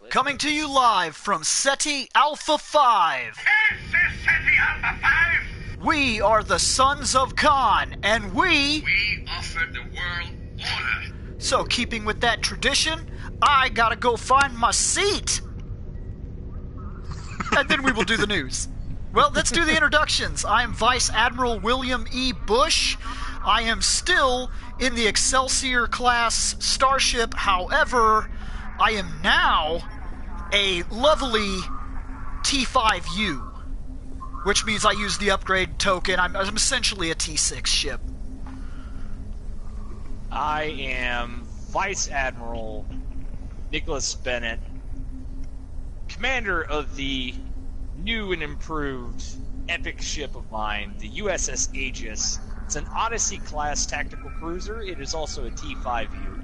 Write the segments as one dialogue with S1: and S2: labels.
S1: Coming to you live from SETI Alpha 5.
S2: This is SETI Alpha 5.
S1: We are the Sons of Khan, and
S2: We offer the world order.
S1: So, keeping with that tradition, I gotta go find my seat. And then we will do the news. Well, let's do the introductions. I am Vice Admiral William E. Bush. I am still in the Excelsior class starship. However, I am now a lovely T5U, which means I use the upgrade token. I'm essentially a T6 ship.
S3: I am Vice Admiral Nicholas Bennett, commander of the new and improved epic ship of mine, the USS Aegis. It's an Odyssey-class tactical cruiser. It is also a T5U,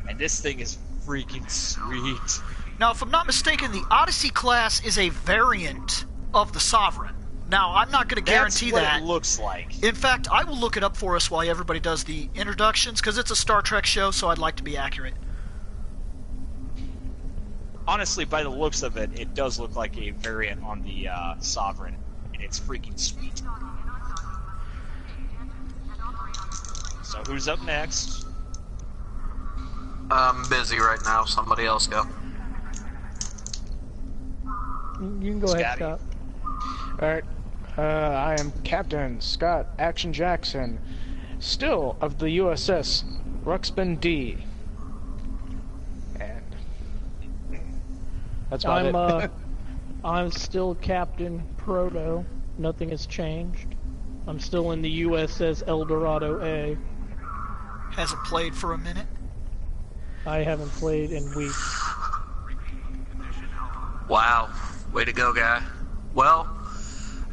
S3: and this thing is freaking sweet.
S1: Now, if I'm not mistaken, the Odyssey class is a variant of the Sovereign. Now, I'm not going to guarantee
S3: that.
S1: That's
S3: what it looks like.
S1: In fact, I will look it up for us while everybody does the introductions, because it's a Star Trek show, so I'd like to be accurate.
S3: Honestly, by the looks of it, it does look like a variant on the Sovereign, and it's freaking sweet. So who's up next?
S4: I'm busy right now. Somebody else go.
S5: You can go ahead, Scott.
S6: Alright. I am Captain Scott Action Jackson, still of the USS Ruxpin D. And that's about it.
S5: I'm still Captain Proto. Nothing has changed. I'm still in the USS Eldorado A.
S1: Hasn't played for a minute.
S5: I haven't played in weeks.
S4: Wow. Way to go, guy. Well,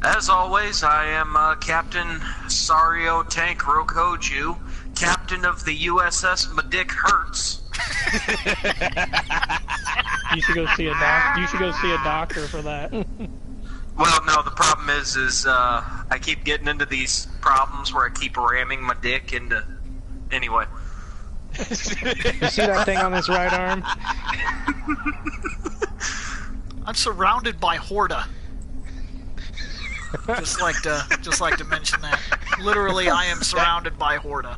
S4: as always, I am Captain Sario Tank Rokoju, captain of the USS Medic Hertz.
S5: You should go see a doctor for that.
S4: Well, no, the problem is I keep getting into these problems where I keep ramming my dick into... Anyway.
S6: You see that thing on his right arm?
S1: I'm surrounded by Horda. Just like to mention that. Literally, I am surrounded by Horda.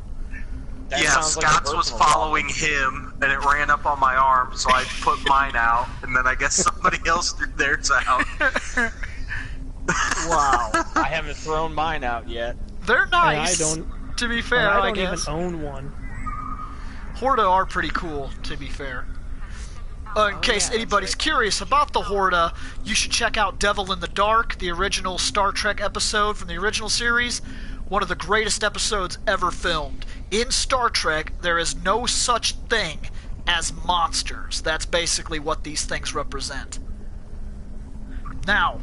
S3: That
S4: yeah,
S3: sounds like
S4: Scott's was following him, and it ran up on my arm, so I put mine out, and then I guess somebody else threw theirs out.
S1: Wow.
S3: I haven't thrown mine out yet.
S1: They're nice.
S5: And I don't.
S1: To be fair,
S5: I
S1: I
S5: don't
S1: guess.
S5: even own one.
S1: Horda are pretty cool, to be fair. In case anybody's curious about the Horda, you should check out Devil in the Dark, the original Star Trek episode from the original series. One of the greatest episodes ever filmed. In Star Trek, there is no such thing as monsters. That's basically what these things represent. Now,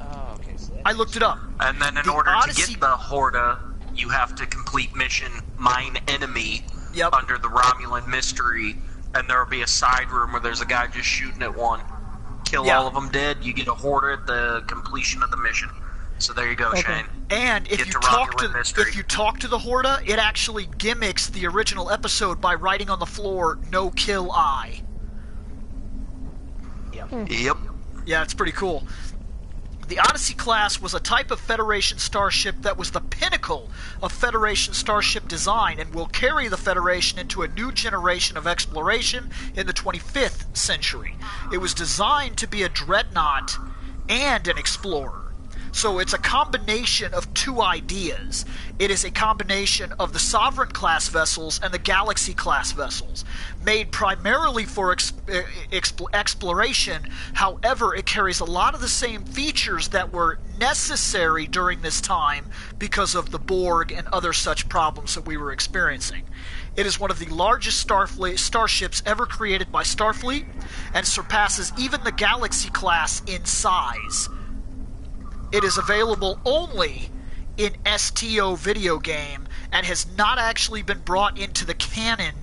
S1: I looked it up.
S4: And then in order to get the Horda, you have to complete mission Mine Enemy under the Romulan Mystery, and there will be a side room where there's a guy just shooting at one. Kill all of them dead, you get a Horda at the completion of the mission. So there you go, Shane.
S1: And if you talk to the Horda, it actually gimmicks the original episode by writing on the floor, "No kill I."
S4: Yep.
S1: Yeah, it's pretty cool. The Odyssey class was a type of Federation starship that was the pinnacle of Federation starship design and will carry the Federation into a new generation of exploration in the 25th century. It was designed to be a dreadnought and an explorer. So it's a combination of two ideas. It is a combination of the Sovereign class vessels and the Galaxy class vessels, made primarily for exploration. However, it carries a lot of the same features that were necessary during this time because of the Borg and other such problems that we were experiencing. It is one of the largest starships ever created by Starfleet and surpasses even the Galaxy class in size. It is available only in STO video game and has not actually been brought into the canon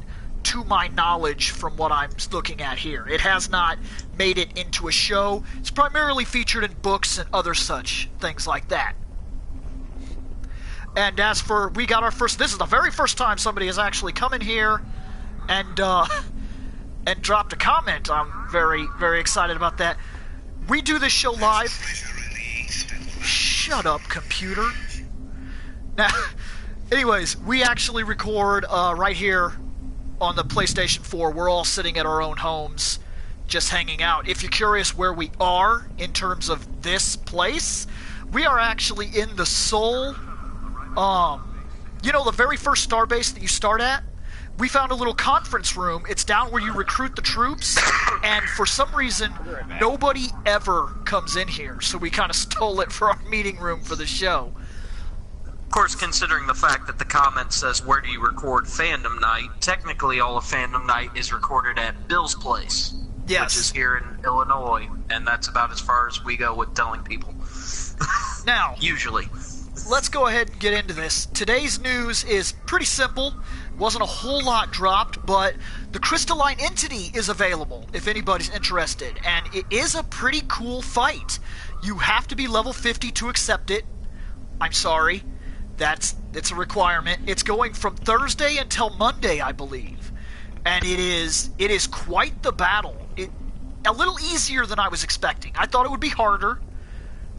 S1: to my knowledge from what I'm looking at here. It has not made it into a show. It's primarily featured in books and other such things like that. And as for, we got our first, this is the very first time somebody has actually come in here and and dropped a comment. I'm very, very excited about that. We do this show live. Shut up, computer. Now, anyways, we actually record right here on the PlayStation 4. We're all sitting at our own homes, just hanging out. If you're curious where we are in terms of this place, we are actually in the Seoul, the very first starbase that you start at. We found a little conference room. It's down where you recruit the troops, and for some reason, nobody ever comes in here, so we kind of stole it for our meeting room for the show.
S4: Of course, considering the fact that the comment says, where do you record Fandom Night, technically all of Fandom Night is recorded at Bill's place.
S1: Yes.
S4: Which is here in Illinois, and that's about as far as we go with telling people.
S1: Now,
S4: usually.
S1: Let's go ahead and get into this. Today's news is pretty simple. Wasn't a whole lot dropped, but the Crystalline entity is available if anybody's interested, and it is a pretty cool fight. You have to be level 50 to accept it. I'm sorry. It's a requirement. It's going from Thursday until Monday, I believe. And it is quite the battle. A little easier than I was expecting. I thought it would be harder,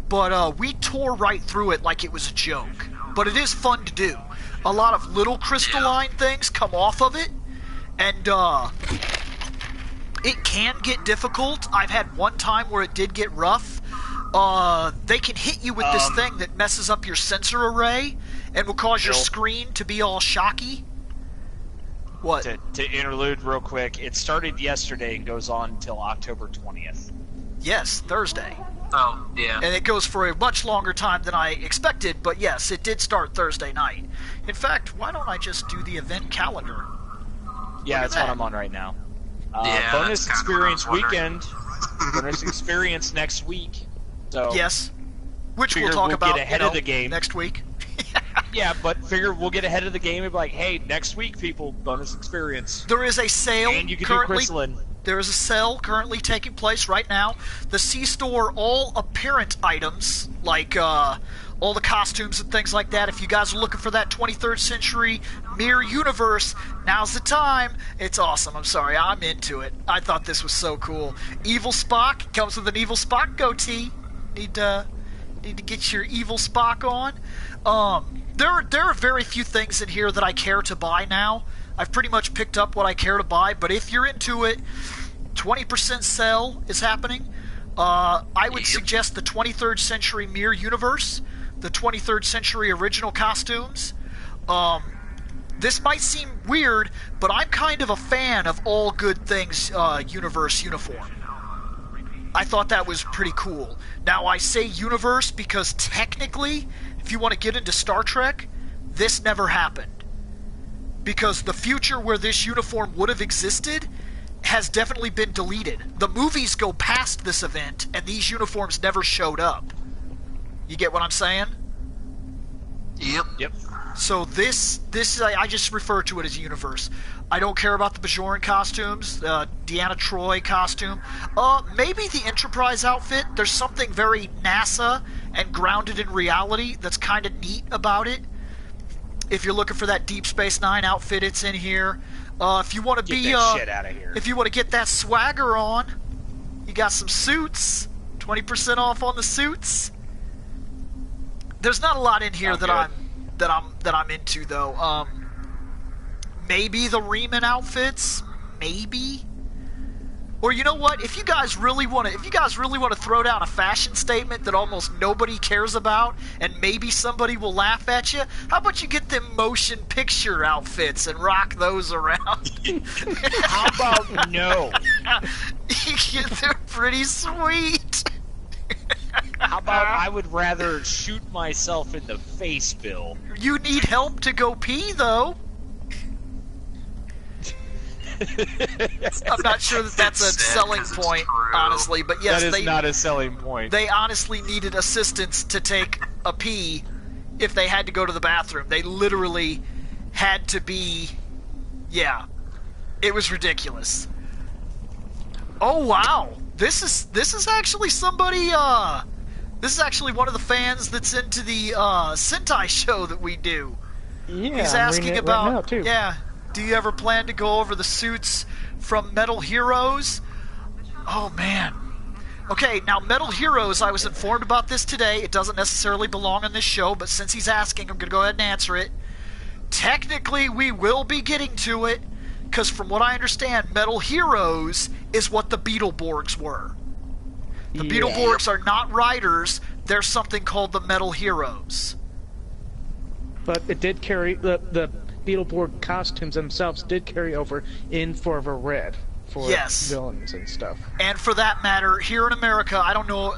S1: but we tore right through it like it was a joke. But it is fun to do. A lot of little crystalline things come off of it, and it can get difficult. I've had one time where it did get rough. They can hit you with this thing that messes up your sensor array and will cause your screen to be all shocky. What?
S3: To interlude real quick, it started yesterday and goes on until October 20th.
S1: Yes, Thursday.
S4: Oh, yeah.
S1: And it goes for a much longer time than I expected, but yes, it did start Thursday night. In fact, why don't I just do the event calendar?
S3: Yeah, that's what I'm on right now.
S4: Yeah,
S3: bonus experience weekend. Bonus experience next week. So
S1: yes. Which we'll talk about
S3: get ahead of the game
S1: next week.
S3: Yeah, but figure we'll get ahead of the game and be like, hey, next week, people, bonus experience.
S1: There is a sale
S3: and you can
S1: currently.
S3: Do Crystalline.
S1: There is a sale currently taking place right now. The C-Store all apparent items, like all the costumes and things like that. If you guys are looking for that 23rd century mirror universe, now's the time. It's awesome. I'm sorry. I'm into it. I thought this was so cool. Evil Spock comes with an Evil Spock goatee. Need to get your Evil Spock on. There are very few things in here that I care to buy now. I've pretty much picked up what I care to buy, but if you're into it, 20% sale is happening. I would suggest the 23rd century mirror universe, the 23rd century original costumes. This might seem weird, but I'm kind of a fan of all good things universe uniform. I thought that was pretty cool. Now, I say universe because technically, if you want to get into Star Trek, this never happened. Because the future where this uniform would have existed has definitely been deleted. The movies go past this event, and these uniforms never showed up. You get what I'm saying?
S4: Yep.
S1: So this I just refer to it as universe. I don't care about the Bajoran costumes, Deanna Troi costume. Maybe the Enterprise outfit. There's something very NASA and grounded in reality that's kind of neat about it. If you're looking for that Deep Space Nine outfit, it's in here. If you want to
S3: get that shit out of here.
S1: If you want to get that swagger on, you got some suits. 20% off on the suits. There's not a lot in here that I'm into though. Maybe the Riemann outfits, maybe. Or you know what? If you guys really want to throw down a fashion statement that almost nobody cares about, and maybe somebody will laugh at you, how about you get them motion picture outfits and rock those around?
S3: How about no?
S1: They're pretty sweet.
S3: How about I would rather shoot myself in the face, Bill?
S1: You need help to go pee, though. I'm not sure that that's a selling point, honestly, but yes,
S3: that is not a selling point.
S1: They honestly needed assistance to take a pee if they had to go to the bathroom. They literally had to be, yeah, it was ridiculous. Oh wow, this is actually somebody. This is actually one of the fans that's into the Sentai show that we do.
S5: Yeah,
S1: he's asking about
S5: right now, too.
S1: Yeah. Do you ever plan to go over the suits from Metal Heroes? Oh, man. Okay, now Metal Heroes, I was informed about this today. It doesn't necessarily belong on this show, but since he's asking, I'm going to go ahead and answer it. Technically, we will be getting to it, because from what I understand, Metal Heroes is what the Beetleborgs were. The Beetleborgs are not riders. They're something called the Metal Heroes.
S6: But it did carry... The Beetleborg costumes themselves did carry over in for the red for villains and stuff.
S1: And for that matter, here in America, I don't know,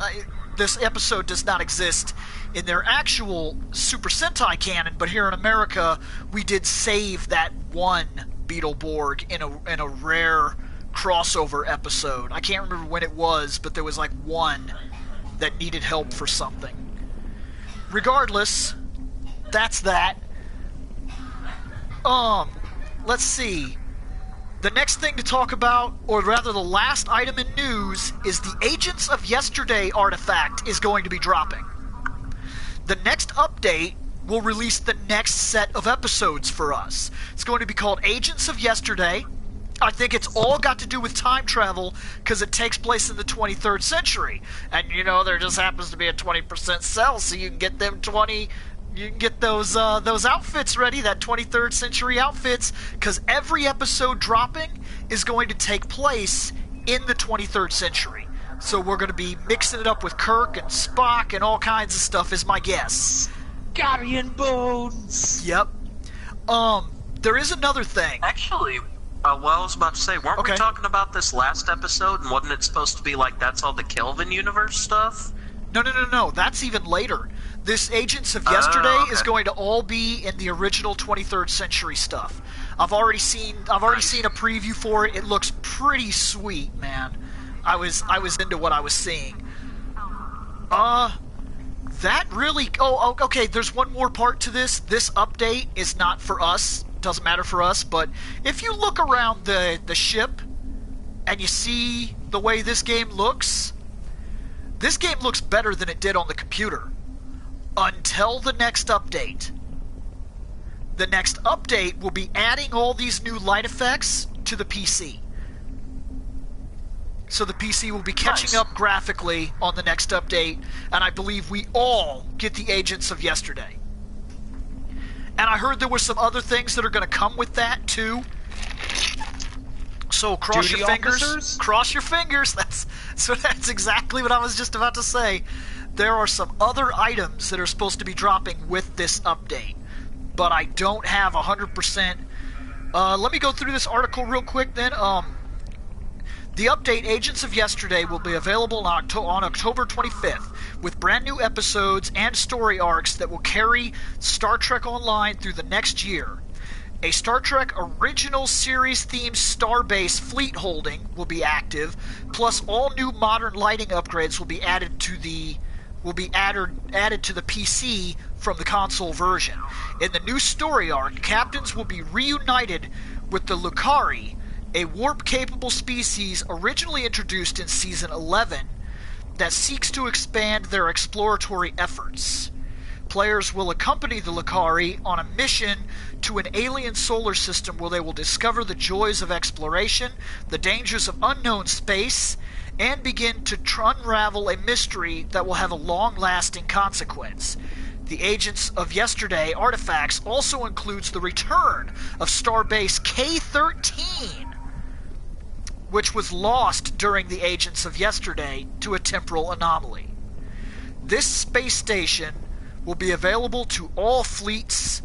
S1: this episode does not exist in their actual Super Sentai canon, but here in America, we did save that one Beetleborg in a rare crossover episode. I can't remember when it was, but there was like one that needed help for something. Regardless, that's that. Let's see. The next thing to talk about, or rather the last item in news, is the Agents of Yesterday artifact is going to be dropping. The next update will release the next set of episodes for us. It's going to be called Agents of Yesterday. I think it's all got to do with time travel because it takes place in the 23rd century. And, you know, there just happens to be a 20% sell, so you can get them 20... You can get those outfits ready, that 23rd century outfits, because every episode dropping is going to take place in the 23rd century. So we're going to be mixing it up with Kirk and Spock and all kinds of stuff, is my guess.
S3: Guardian Bones!
S1: Yep. There is another thing.
S4: Actually, I was about to say, weren't we talking about this last episode, and wasn't it supposed to be like that's all the Kelvin universe stuff?
S1: No. That's even later. This Agents of Yesterday is going to all be in the original 23rd century stuff. I've already seen a preview for it. It looks pretty sweet, man. I was into what I was seeing. That really... Oh, okay, there's one more part to this. This update is not for us. Doesn't matter for us, but if you look around the ship and you see the way this game looks better than it did on the computer. Until the next update. The next update will be adding all these new light effects to the PC. So the PC will be catching up graphically on the next update, and I believe we all get the Agents of Yesterday. And I heard there were some other things that are going to come with that, too. So cross your fingers. Officers? Cross your fingers. That's exactly what I was just about to say. There are some other items that are supposed to be dropping with this update, but I don't have 100%. Let me go through this article real quick then. The update Agents of Yesterday will be available on October 25th with brand new episodes and story arcs that will carry Star Trek Online through the next year. A Star Trek original series themed starbase fleet holding will be active, plus all new modern lighting upgrades will be added to the PC from the console version. In the new story arc, captains will be reunited with the Lucari, a warp-capable species originally introduced in Season 11 that seeks to expand their exploratory efforts. Players will accompany the Lucari on a mission to an alien solar system where they will discover the joys of exploration, the dangers of unknown space, and begin to unravel a mystery that will have a long-lasting consequence. The Agents of Yesterday artifacts also includes the return of Starbase K-13, which was lost during the Agents of Yesterday to a temporal anomaly. This space station will be available to all fleets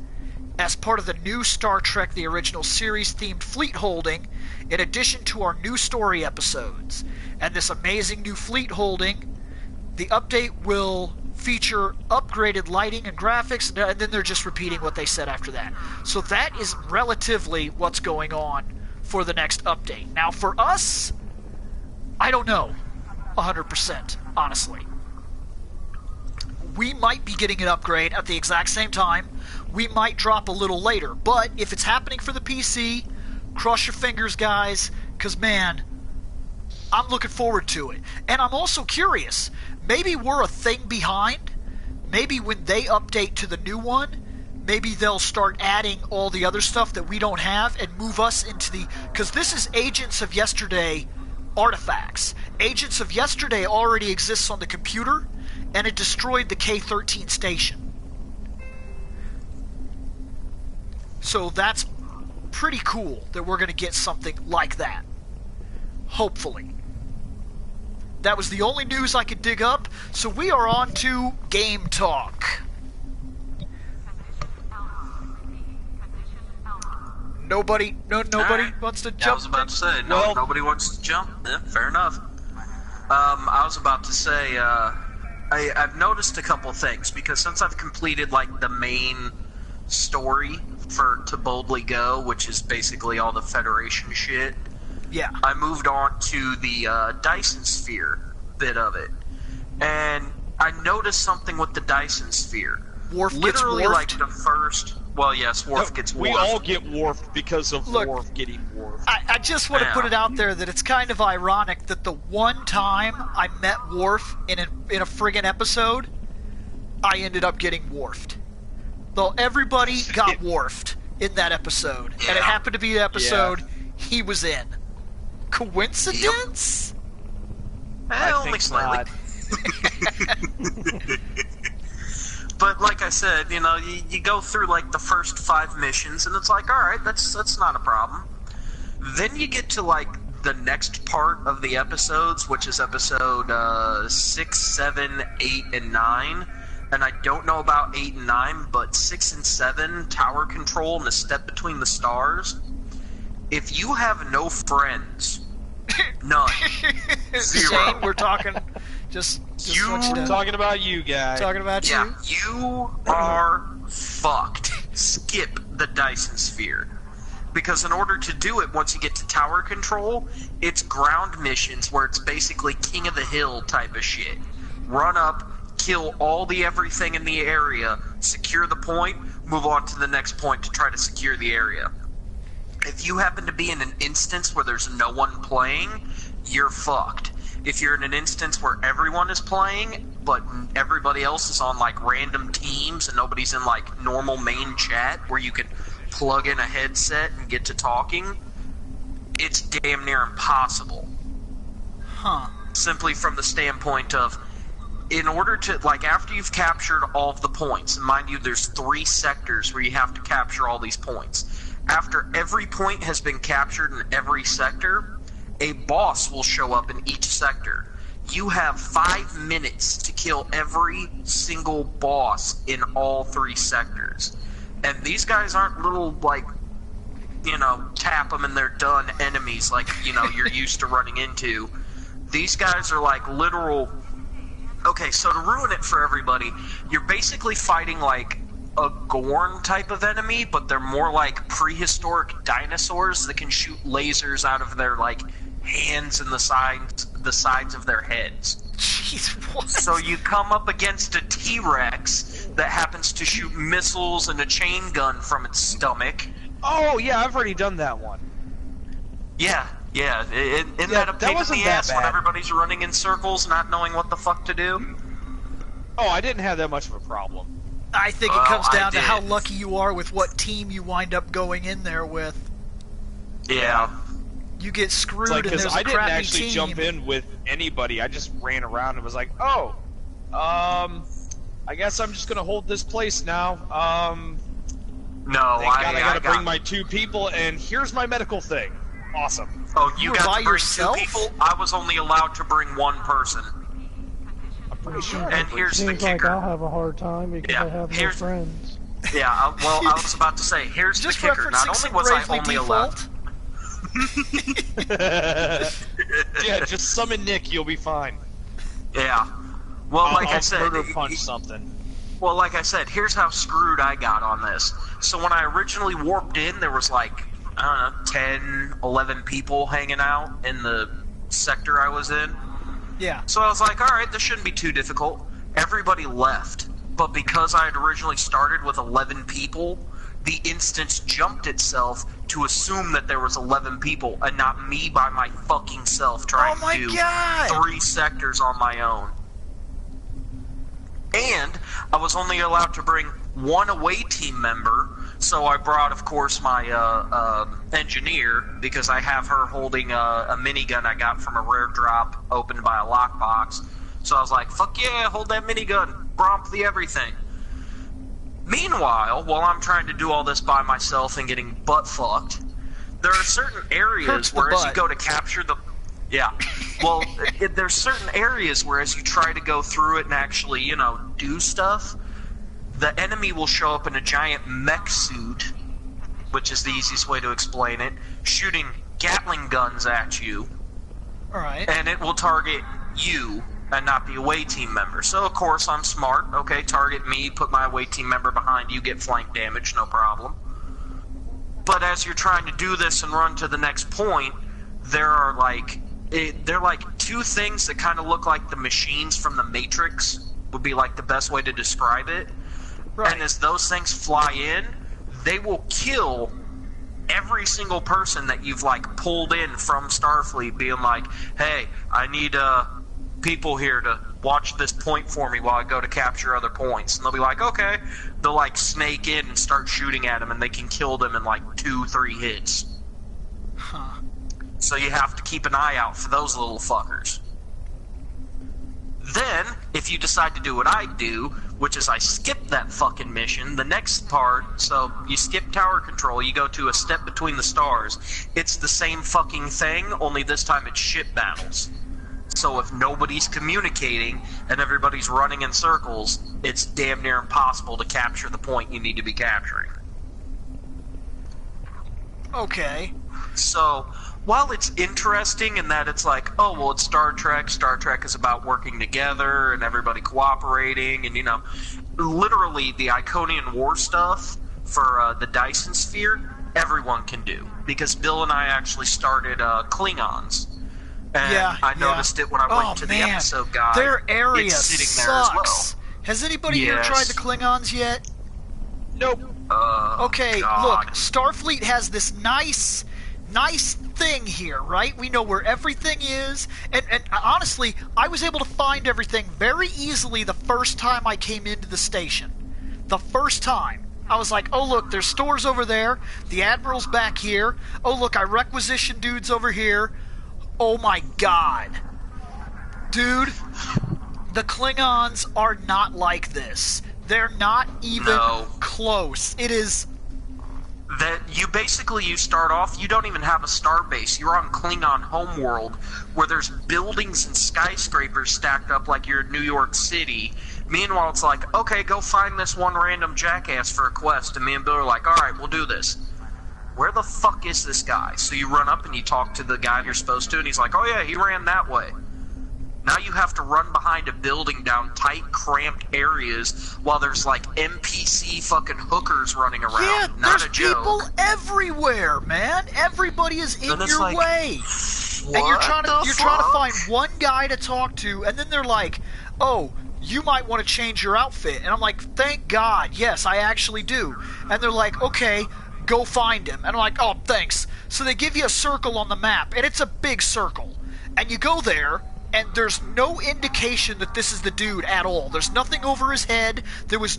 S1: as part of the new Star Trek The Original Series themed fleet holding, in addition to our new story episodes. And this amazing new fleet holding, the update will feature upgraded lighting and graphics, and then they're just repeating what they said after that. So that is relatively what's going on for the next update. Now for us, I don't know 100%, honestly. We might be getting an upgrade at the exact same time. We might drop a little later. But if it's happening for the PC, cross your fingers, guys, because, man, I'm looking forward to it. And I'm also curious. Maybe we're a thing behind. Maybe when they update to the new one, maybe they'll start adding all the other stuff that we don't have and move us into the... Because this is Agents of Yesterday artifacts. Agents of Yesterday already exists on the computer, and it destroyed the K-13 station. So that's pretty cool that we're going to get something like that. Hopefully. That was the only news I could dig up, so we are on to Game Talk. Nobody wants to jump.
S4: I was about to say, nobody wants to jump. Yeah, fair enough. I was about to say, I've noticed a couple things, because since I've completed, like, the main story for To Boldly Go, which is basically all the Federation shit,
S1: yeah,
S4: I moved on to the Dyson Sphere bit of it. And I noticed something with the Dyson Sphere.
S1: Worf
S4: literally
S1: gets
S4: like the first... Well, yes, Worf gets warped.
S3: We all get warped because of Worf getting warped.
S1: I just want to put it out there that it's kind of ironic that the one time I met Worf in a friggin' episode, I ended up getting warped. Though everybody got warped in that episode, and it happened to be the episode he was in. Coincidence?
S4: Only slightly. But like I said, you know, you go through like the first 5 missions, and it's like, all right, that's not a problem. Then you get to like the next part of the episodes, which is episode 6, 7, 8, and 9. And I don't know about 8 and 9, but 6 and 7, Tower Control and the Step Between the Stars. If you have no friends, none, 0.
S1: Shane, we're talking just
S3: we're talking about you guys.
S1: Talking about
S4: you. You are fucked. Skip the Dyson Sphere. Because in order to do it, once you get to Tower Control, it's ground missions where it's basically King of the Hill type of shit. Run up, kill all the everything in the area, secure the point, move on to the next point to try to secure the area. If you happen to be in an instance where there's no one playing, you're fucked. If you're in an instance where everyone is playing, but everybody else is on like random teams and nobody's in like normal main chat where you can plug in a headset and get to talking, it's damn near impossible.
S1: Huh.
S4: Simply from the standpoint of, in order to, like, after you've captured all of the points, and mind you, there's 3 sectors where you have to capture all these points. After every point has been captured in every sector, a boss will show up in each sector. You have 5 minutes to kill every single boss in all 3 sectors. And these guys aren't little, like, you know, tap them and they're done enemies like, you know, you're used to running into. These guys are like literal... Okay, so to ruin it for everybody, you're basically fighting like a Gorn type of enemy, but they're more like prehistoric dinosaurs that can shoot lasers out of their like hands and the sides of their heads.
S1: Jeez, what?
S4: So you come up against a T-Rex that happens to shoot missiles and a chain gun from its stomach.
S3: Oh yeah, I've already done that one.
S4: Yeah. Isn't that a pain in the ass when everybody's running in circles, not knowing what the fuck to do?
S3: Oh, I didn't have that much of a problem.
S1: I think it comes down to how lucky you are with what team you wind up going in there with.
S4: Yeah.
S1: You get screwed
S3: like,
S1: and there's a crappy team.
S3: I didn't actually jump in with anybody. I just ran around and was like, oh, I guess I'm just gonna hold this place now.
S4: No,
S3: I gotta bring my 2 people, and here's my medical thing. Awesome.
S4: Oh, you got
S1: by
S4: to bring
S1: yourself?
S4: 2 people? I was only allowed to bring 1 person.
S3: I'm pretty sure.
S4: And here's the
S5: Seems
S4: kicker.
S5: like I'll have a hard time because I have no friends.
S4: Yeah, well, I was about to say, here's
S1: Just
S4: the kicker. Not only was I only allowed...
S3: Yeah, just summon Nick, you'll be fine.
S4: Yeah. Well,
S3: I'll murder punch something.
S4: Well, like I said, here's how screwed I got on this. So when I originally warped in, there was like, I don't know, 10, 11 people hanging out in the sector I was in.
S1: Yeah.
S4: So I was like, alright, this shouldn't be too difficult. Everybody left. But because I had originally started with 11 people, the instance jumped itself to assume that there was 11 people and not me by my fucking self trying to do 3 sectors on my own. And I was only allowed to bring one away team member. So I brought, of course, my engineer, because I have her holding a minigun I got from a rare drop opened by a lockbox. So I was like, fuck yeah, hold that minigun, bromp the everything. Meanwhile, while I'm trying to do all this by myself and getting butt-fucked, there are certain areas where as you go to capture the... Yeah. Well, there's certain areas where as you try to go through it and actually, you know, do stuff, the enemy will show up in a giant mech suit, which is the easiest way to explain it, shooting Gatling guns at you.
S1: Alright.
S4: And it will target you and not the away team member. So, of course, I'm smart. Okay, target me, put my away team member behind you, get flank damage, no problem. But as you're trying to do this and run to the next point, there are like two things that kind of look like the machines from the Matrix, would be like the best way to describe it. Right. And as those things fly in, they will kill every single person that you've like pulled in from Starfleet, being like, hey, I need people here to watch this point for me while I go to capture other points. And they'll be like, okay. They'll like snake in and start shooting at them, and they can kill them in like 2-3 hits.
S1: Huh.
S4: So you have to keep an eye out for those little fuckers. Then, if you decide to do what I do, which is I skip that fucking mission, the next part, so you skip tower control, you go to a step between the stars. It's the same fucking thing, only this time it's ship battles. So if nobody's communicating and everybody's running in circles, it's damn near impossible to capture the point you need to be capturing.
S1: Okay.
S4: So, while it's interesting in that it's like, oh, well, it's Star Trek is about working together and everybody cooperating, and, you know, literally the Iconian War stuff for the Dyson Sphere, everyone can do. Because Bill and I actually started Klingons. And I noticed it when I went to the episode guide.
S1: Their area
S4: it's sitting
S1: sucks.
S4: there as well.
S1: Has anybody here tried the Klingons yet?
S3: Nope.
S1: Okay,
S4: God.
S1: look, Starfleet has this nice thing here, right? We know where everything is, and honestly, I was able to find everything very easily the first time I came into the station. The first time. I was like, oh look, there's stores over there, the Admiral's back here, oh look, I requisitioned dudes over here. Oh my god. Dude, the Klingons are not like this. They're not even close. It is...
S4: That you start off, you don't even have a star base. You're on Klingon homeworld, where there's buildings and skyscrapers stacked up like you're in New York City. Meanwhile, it's like, okay, go find this one random jackass for a quest. And me and Bill are like, alright, we'll do this. Where the fuck is this guy? So you run up and you talk to the guy you're supposed to, and he's like, oh yeah, he ran that way. Now you have to run behind a building down tight, cramped areas while there's like NPC fucking hookers running around.
S1: Yeah,
S4: not
S1: there's
S4: a joke.
S1: people everywhere, man. Everybody is in your
S4: like,
S1: way. And you're trying to find one guy to talk to, and then they're like, oh, you might want to change your outfit. And I'm like, thank God, yes, I actually do. And they're like, okay, go find him. And I'm like, oh, thanks. So they give you a circle on the map, and it's a big circle. And you go there, and there's no indication that this is the dude at all. There's nothing over his head. He's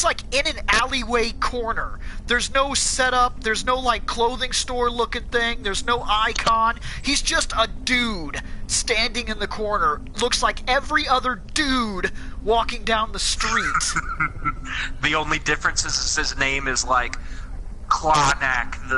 S1: like in an alleyway corner. There's no setup. There's no like clothing store looking thing. There's no icon. He's just a dude standing in the corner. Looks like every other dude walking down the street.
S4: The only difference is his name is like Klonak,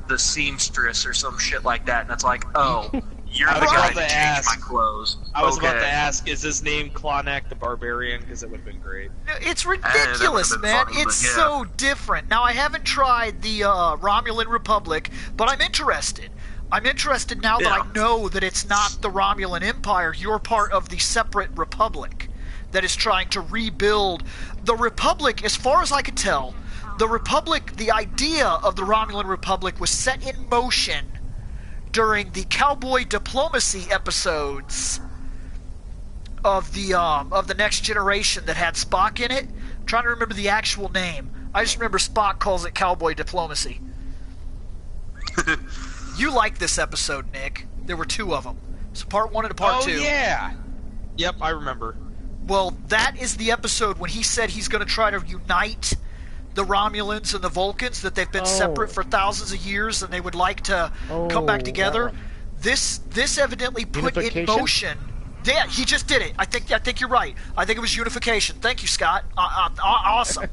S4: the seamstress or some shit like that, and it's like, oh, you're the guy that changed my clothes.
S3: I was about to ask, is his name Klonak the Barbarian? Because it would have been great.
S1: It's ridiculous, man. It's so different. Now, I haven't tried the Romulan Republic, but I'm interested. I'm interested now that I know that it's not the Romulan Empire. You're part of the separate Republic that is trying to rebuild. The Republic, as far as I could tell, the Republic, the idea of the Romulan Republic was set in motion during the cowboy diplomacy episodes of the Next Generation that had Spock in it. I'm trying to remember the actual name. I just remember Spock calls it cowboy diplomacy. You liked this episode, Nick. There were two of them. So part 1 and part 2.
S3: Oh, yeah. Yep, I remember.
S1: Well, that is the episode when he said he's going to try to unite the Romulans and the Vulcans, that they've been separate for thousands of years and they would like to come back together. This evidently put in motion. Yeah, he just did it. I think you're right. I think it was unification. Thank you, Scott. Awesome.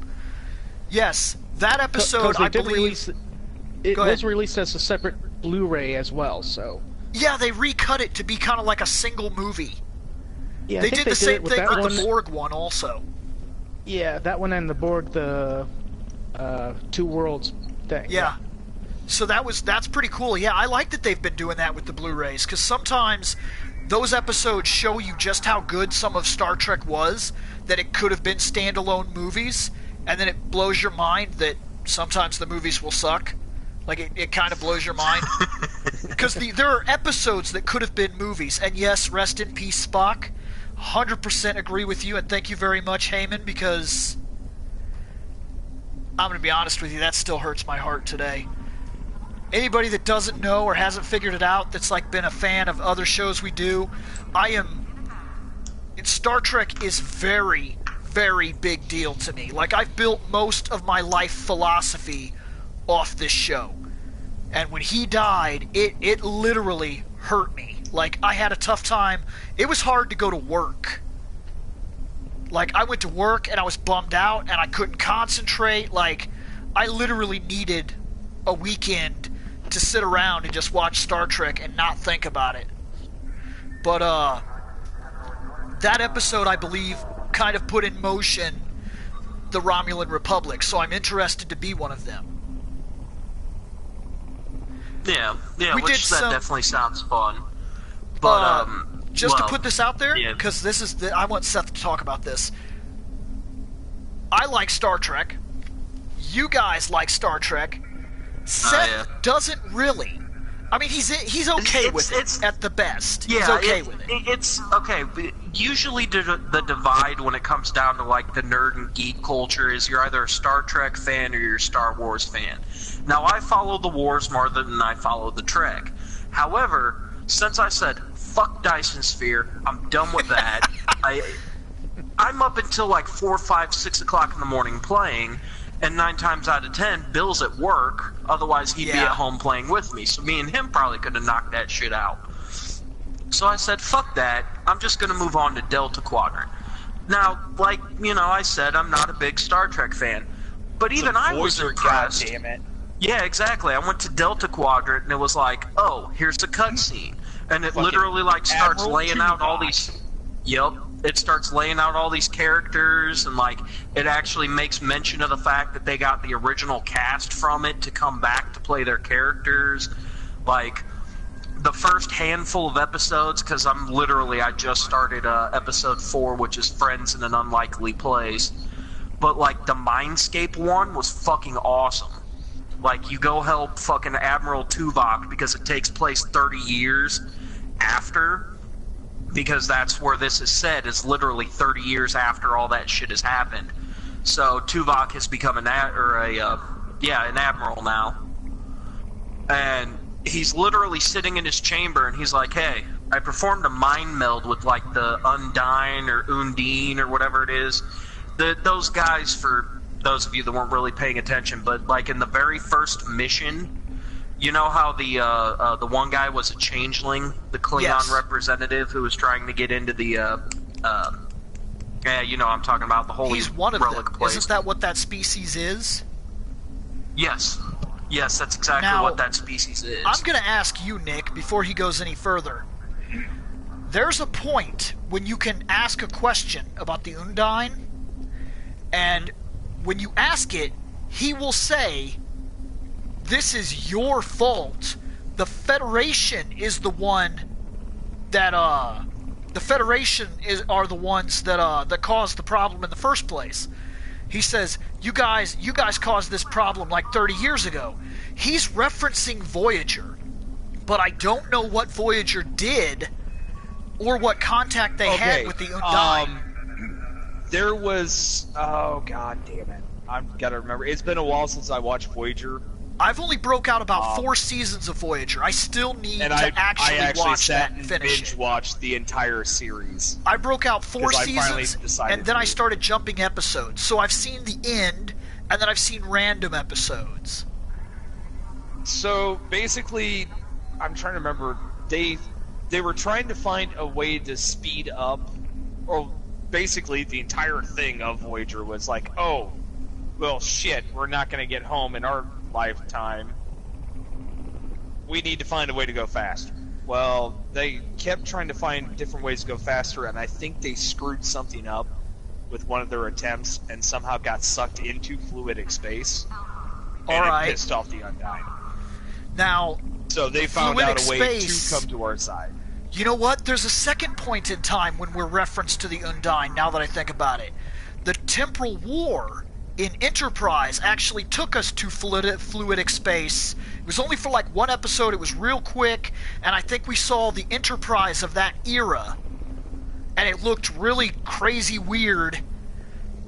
S1: Yes, that episode, I believe...
S6: It was released as a separate Blu-ray as well, so...
S1: Yeah, they recut it to be kind of like a single movie.
S6: Yeah,
S1: they did the same thing with the Borg one also.
S6: Yeah, that one and the Borg, the Two Worlds thing.
S1: Yeah. So that's pretty cool. Yeah, I like that they've been doing that with the Blu-rays, because sometimes those episodes show you just how good some of Star Trek was, that it could have been standalone movies, and then it blows your mind that sometimes the movies will suck. Like, it kind of blows your mind. Because there are episodes that could have been movies, and yes, rest in peace, Spock. 100% agree with you, and thank you very much, Heyman, because I'm going to be honest with you, that still hurts my heart today. Anybody that doesn't know or hasn't figured it out, that's like been a fan of other shows we do, Star Trek is very, very big deal to me. Like, I've built most of my life philosophy off this show. And when he died, it literally hurt me. Like, I had a tough time. It was hard to go to work. Like, I went to work and I was bummed out and I couldn't concentrate. Like, I literally needed a weekend to sit around and just watch Star Trek and not think about it. But, that episode, I believe, kind of put in motion the Romulan Republic, so I'm interested to be one of them.
S4: Yeah, that definitely sounds fun. But,
S1: just to put this out there, because I want Seth to talk about this. I like Star Trek. You guys like Star Trek. Seth doesn't really. I mean, he's okay with it at the best.
S4: Yeah,
S1: he's okay with it.
S4: It's okay. Usually, the divide when it comes down to like the nerd and geek culture is you're either a Star Trek fan or you're a Star Wars fan. Now, I follow the Wars more than I follow the Trek. However, since I said fuck Dyson Sphere, I'm done with that. I'm up until like 4, 5, 6 o'clock in the morning playing. And 9 times out of 10, Bill's at work. Otherwise, he'd be at home playing with me. So me and him probably could have knocked that shit out. So I said, fuck that. I'm just going to move on to Delta Quadrant. Now, like, I said, I'm not a big Star Trek fan. But even I was impressed.
S3: God damn it.
S4: Yeah, exactly. I went to Delta Quadrant, and it was like, oh, here's a cutscene. And it literally, like, starts laying out all these... Yep. It starts laying out all these characters, and like it actually makes mention of the fact that they got the original cast from it to come back to play their characters. Like the first handful of episodes, because I just started episode 4, which is Friends in an Unlikely Place. But like the Mindscape one was fucking awesome. Like you go help fucking Admiral Tuvok because it takes place 30 years after. Because that's where this is set, is literally 30 years after all that shit has happened. So Tuvok has become an admiral now. And he's literally sitting in his chamber, and he's like, hey, I performed a mind meld with, like, the Undine or Undine or whatever it is. Those guys, for those of you that weren't really paying attention, but, like, in the very first mission... You know how the one guy was a changeling, the Klingon representative who was trying to get into the I'm talking about the holy
S1: He's one of
S4: relic
S1: them.
S4: place.
S1: Isn't that what that species is?
S4: Yes, that's exactly what that species is.
S1: I'm going to ask you, Nick, before he goes any further. There's a point when you can ask a question about the Undine, and when you ask it, he will say, this is your fault. The Federation is the one that the Federation are the ones that caused the problem in the first place. He says, you guys caused this problem like 30 years ago. He's referencing Voyager, but I don't know what Voyager did or what contact they had with the Undine.
S3: There was, oh god damn it, I've got to remember. It's been a while since I watched Voyager.
S1: I've only broke out about 4 seasons of Voyager. I still need to actually watch that and finish it.
S3: I watched the entire series.
S1: I broke out 4 seasons, and then I started jumping episodes. So I've seen the end, and then I've seen random episodes.
S3: So basically, I'm trying to remember. They were trying to find a way to speed up, or basically the entire thing of Voyager was like, oh, well, shit, we're not going to get home in our lifetime. We need to find a way to go faster. Well, they kept trying to find different ways to go faster, and I think they screwed something up with one of their attempts and somehow got sucked into fluidic space. And it pissed off the Undyne.
S1: Now,
S3: so they found out a way to come to our side.
S1: You know what? There's a second point in time when we're referenced to the Undyne, now that I think about it. The Temporal War in Enterprise actually took us to fluidic space. It was only for like 1 episode. It was real quick, and I think we saw the Enterprise of that era, and it looked really crazy weird.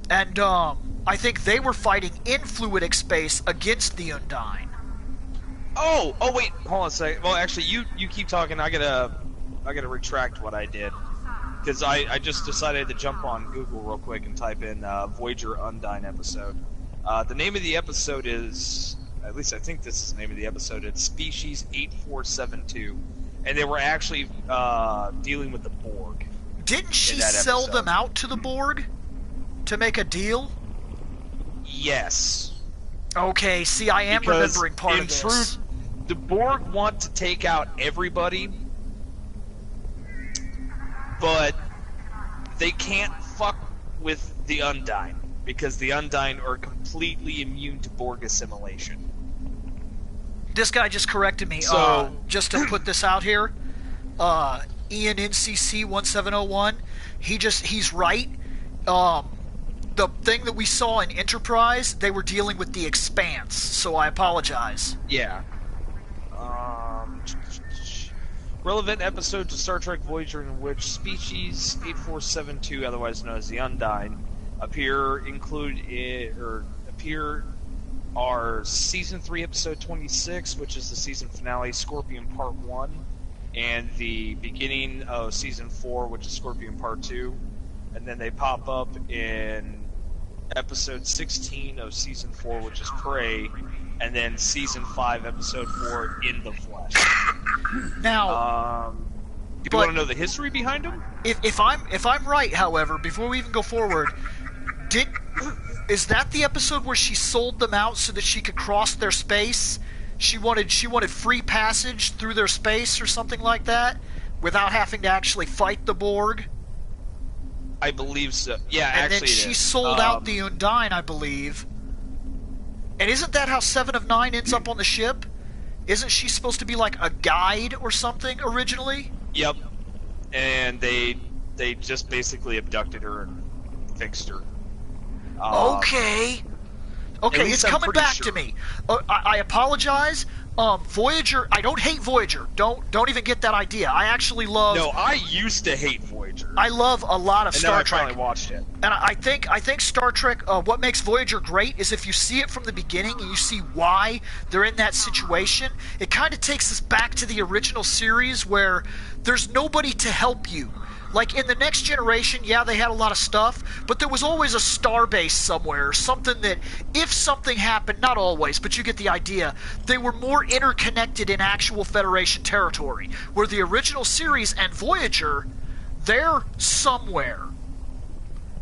S1: And I think they were fighting in fluidic space against the Undyne.
S3: Oh, wait, hold on a second. Well, actually, you keep talking. I gotta retract what I did, because I just decided to jump on Google real quick and type in Voyager Undyne episode. The name of the episode is, at least I think this is the name of the episode, it's Species 8472, and they were actually dealing with the Borg.
S1: Didn't she sell them out to the Borg to make a deal?
S3: Yes.
S1: Okay, see, I am remembering part of this. In truth,
S3: the Borg want to take out everybody, but they can't fuck with the Undyne, because the Undyne are completely immune to Borg assimilation.
S1: This guy just corrected me.
S3: So,
S1: just to put this out here, Ian NCC 1701, he's right. The thing that we saw in Enterprise, they were dealing with the Expanse, so I apologize.
S3: Yeah. Relevant episode to Star Trek Voyager in which Species 8472, otherwise known as the Undyne, appear are Season 3, Episode 26, which is the season finale, Scorpion Part 1, and the beginning of Season 4, which is Scorpion Part 2, and then they pop up in Episode 16 of Season 4, which is Prey, and then Season 5, Episode 4, In the Flesh.
S1: Now,
S3: do you want to know the history behind them?
S1: If I'm right, however, before we even go forward, is that the episode where she sold them out so that she could cross their space? She wanted free passage through their space or something like that, without having to actually fight the Borg?
S3: I believe so. Yeah,
S1: and then she sold out the Undyne, I believe. And isn't that how 7 of 9 ends up on the ship? Isn't she supposed to be like a guide or something originally?
S3: Yep. And they just basically abducted her and fixed her.
S1: Okay, it's coming back to me. I apologize. Voyager, I don't hate Voyager. Don't even get that idea. I actually love...
S3: No, I used to hate Voyager.
S1: I love a lot of Star Trek.
S3: And then I finally watched it.
S1: And I think Star Trek, what makes Voyager great is if you see it from the beginning and you see why they're in that situation, it kind of takes us back to the original series where there's nobody to help you. Like, in the Next Generation, yeah, they had a lot of stuff, but there was always a starbase somewhere, something that, if something happened, not always, but you get the idea, they were more interconnected in actual Federation territory, where the original series and Voyager, they're somewhere.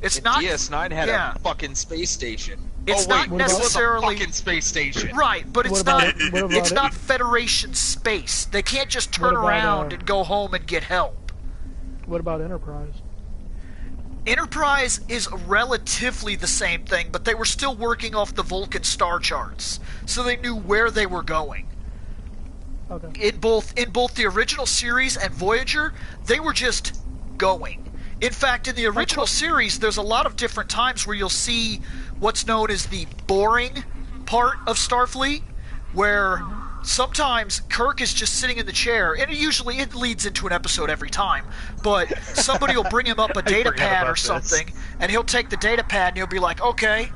S1: It's not...
S3: DS9 had a fucking space station.
S1: It's not necessarily...
S3: It was a fucking space station.
S1: Right, but it's not Federation space. They can't just turn around and go home and get help.
S5: What about Enterprise?
S1: Enterprise is relatively the same thing, but they were still working off the Vulcan star charts, so they knew where they were going.
S5: Okay.
S1: In both the original series and Voyager, they were just going. In fact, in the original series, there's a lot of different times where you'll see what's known as the boring part of Starfleet, where sometimes Kirk is just sitting in the chair, and it leads into an episode every time, but somebody will bring him up a data pad or something, and he'll take the data pad and he'll be like, okay,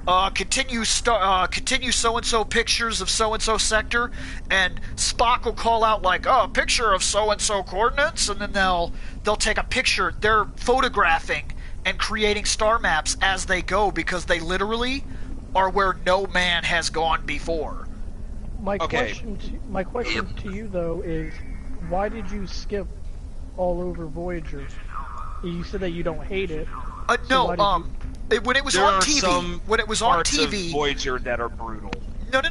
S1: continue so-and-so pictures of so-and-so sector, and Spock will call out like, oh, a picture of so-and-so coordinates, and then they'll take a picture. They're photographing and creating star maps as they go because they literally are where no man has gone before.
S5: My question to you, though, is why did you skip all over Voyager? You said that you don't hate it.
S1: When it was on TV,
S3: of Voyager that are brutal.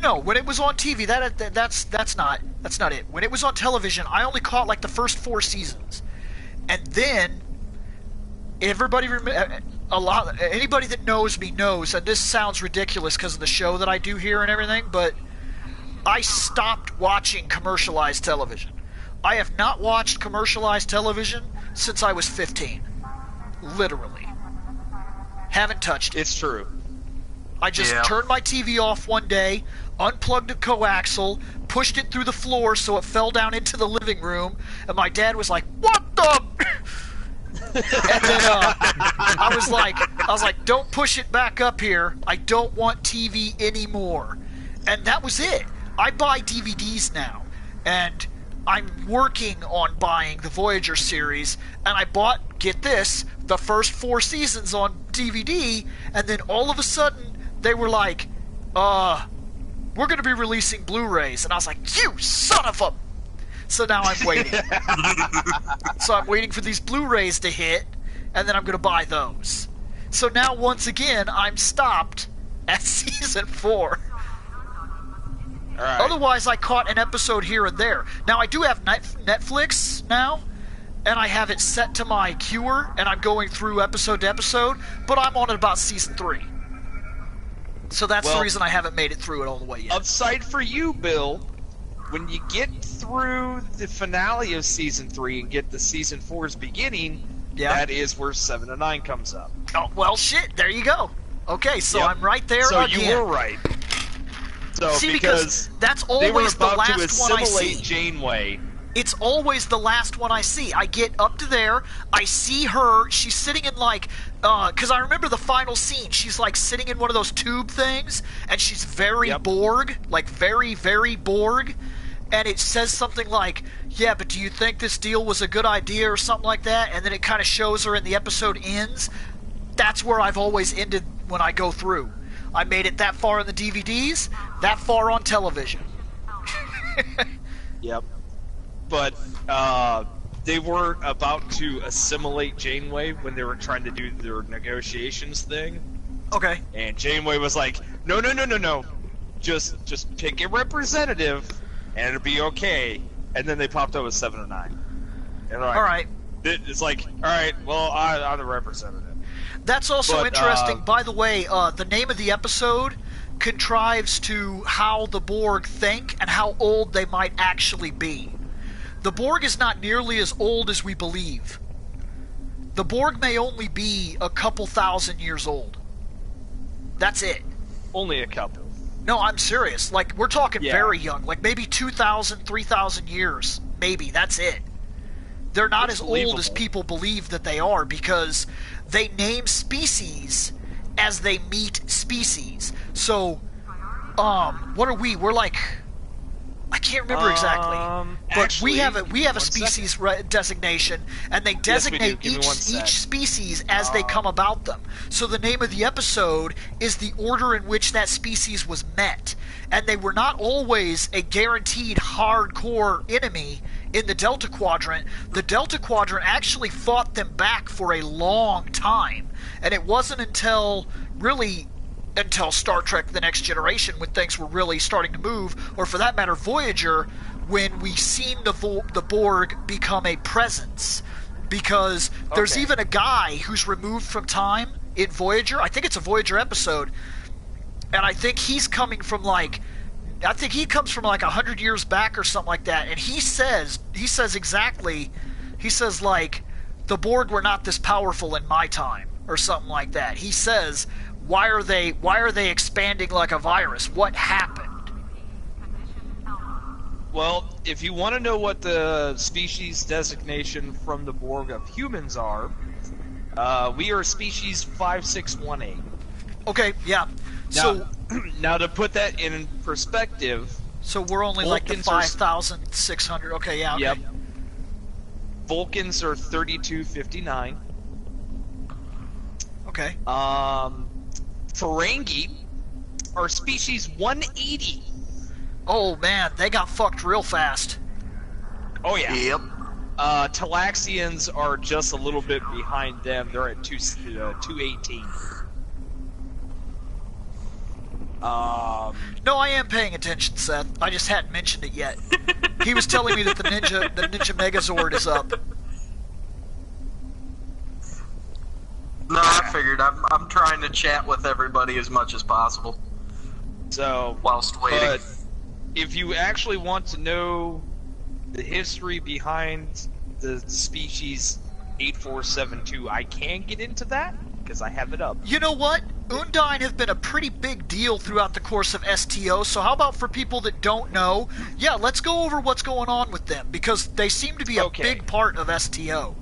S1: No. When it was on TV, that's not it. When it was on television, I only caught like the first 4 seasons, and then anybody that knows me knows, and this sounds ridiculous because of the show that I do here and everything, but I stopped watching commercialized television. I have not watched commercialized television since I was 15. Literally. Haven't touched it.
S3: It's true.
S1: I just turned my TV off one day, unplugged a coaxial, pushed it through the floor so it fell down into the living room, and my dad was like, "What the?" And then I was like, "Don't push it back up here. I don't want TV anymore." And that was it. I buy DVDs now, and I'm working on buying the Voyager series, and I bought, get this, the first 4 seasons on DVD, and then all of a sudden they were like, we're going to be releasing Blu-rays, and I was like, you son of a... So now I'm waiting. So I'm waiting for these Blu-rays to hit, and then I'm going to buy those. So now once again I'm stopped at season 4.
S3: Right.
S1: Otherwise, I caught an episode here and there. Now, I do have Netflix now, and I have it set to my queue, and I'm going through episode to episode, but I'm on about season 3. So that's the reason I haven't made it through it all the way yet.
S3: Upside for you, Bill, when you get through the finale of season 3 and get to season 4's beginning, that is where 7 and 9 comes up.
S1: Oh, well, shit, there you go. Okay, so I'm right there again.
S3: So you were right. So,
S1: see, because that's always the last one I see.
S3: Janeway.
S1: It's always the last one I see. I get up to there, I see her, she's sitting in like, because I remember the final scene, she's like sitting in one of those tube things, and she's very Borg, like very, very Borg, and it says something like, yeah, but do you think this deal was a good idea or something like that, and then it kind of shows her and the episode ends. That's where I've always ended when I go through. I made it that far in the DVDs, that far on television.
S3: Yep. But they were about to assimilate Janeway when they were trying to do their negotiations thing.
S1: Okay.
S3: And Janeway was like, no. Just pick a representative, and it'll be okay. And then they popped up with 7 or 9. And like,
S1: all right.
S3: It's like, all right, well, I'm the representative.
S1: That's also interesting. By the way, the name of the episode contrives to how the Borg think and how old they might actually be. The Borg is not nearly as old as we believe. The Borg may only be a couple thousand years old. That's it.
S3: Only a couple.
S1: No, I'm serious. Like, we're talking very young. Like, maybe 2,000, 3,000 years. Maybe. That's it. They're not as old as people believe that they are, because they name species as they meet species. So, what are we? We're like, I can't remember exactly, but
S3: actually,
S1: we have a species designation, and they designate each species as they come about them. So the name of the episode is the order in which that species was met, and they were not always a guaranteed hardcore enemy in the Delta Quadrant. The Delta Quadrant actually fought them back for a long time, and it wasn't until Star Trek The Next Generation, when things were really starting to move, or for that matter Voyager, when we seen the Borg become a presence. Because there's even a guy who's removed from time in Voyager. I think it's a Voyager episode, and I think he's coming from like, I think he comes from like 100 years back or something like that, and he says like, the Borg were not this powerful in my time, or something like that. He says, why are they expanding like a virus? What happened?
S3: Well, if you want to know what the species designation from the Borg of humans are, we are species 5618.
S1: Okay, yeah.
S3: Now to put that in perspective...
S1: So we're only like the 5,600. Okay, yeah, okay.
S3: Yep. Vulcans are 3259.
S1: Okay.
S3: Ferengi are species 180.
S1: Oh man, they got fucked real fast.
S3: Oh yeah.
S4: Yep.
S3: Talaxians are just a little bit behind them. They're at 218.
S1: No, I am paying attention, Seth. I just hadn't mentioned it yet. He was telling me that the Ninja Megazord is up.
S4: No, I figured. I'm trying to chat with everybody as much as possible.
S3: So,
S4: whilst waiting.
S3: But if you actually want to know the history behind the species 8472, I can get into that because I have it up.
S1: You know what? Undine have been a pretty big deal throughout the course of STO, so how about for people that don't know, yeah, let's go over what's going on with them, because they seem to be a big part of STO.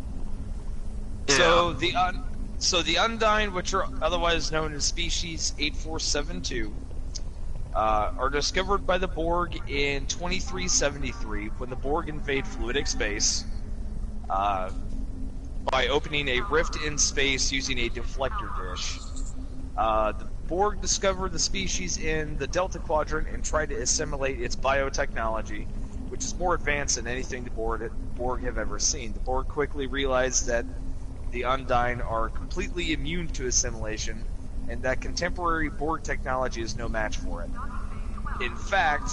S3: Yeah. So the Undine, which are otherwise known as species 8472, are discovered by the Borg in 2373 when the Borg invade fluidic space by opening a rift in space using a deflector dish. The Borg discovered the species in the Delta Quadrant and tried to assimilate its biotechnology, which is more advanced than anything the Borg have ever seen. The Borg quickly realized that the Undine are completely immune to assimilation, and that contemporary Borg technology is no match for it. In fact,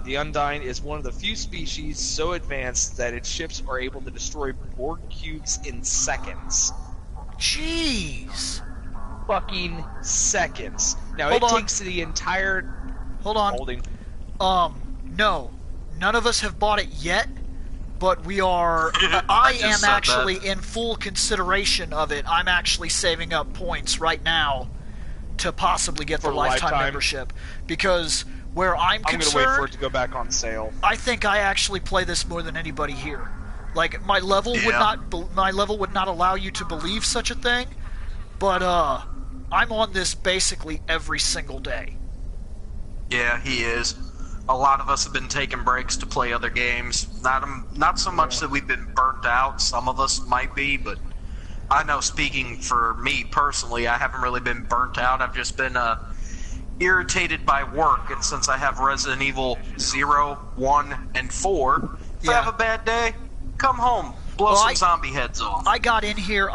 S3: the Undine is one of the few species so advanced that its ships are able to destroy Borg cubes in seconds.
S1: Jeez!
S3: Fucking seconds. Now
S1: Hold
S3: it
S1: on.
S3: takes the entire...
S1: Hold on.
S3: Holding.
S1: No. None of us have bought it yet, but we are... I am actually in full consideration of it. I'm actually saving up points right now to possibly get the lifetime membership. Because where I'm concerned...
S3: I'm going to wait for it to go back on sale.
S1: I think I actually play this more than anybody here. Like, my level would not allow you to believe such a thing, but, I'm on this basically every single day.
S4: Yeah, he is. A lot of us have been taking breaks to play other games. Not so much that we've been burnt out. Some of us might be, but I know speaking for me personally, I haven't really been burnt out. I've just been irritated by work, and since I have Resident Evil 0, 1, and 4, if I have a bad day, come home. Blow some zombie heads off.
S1: I got in here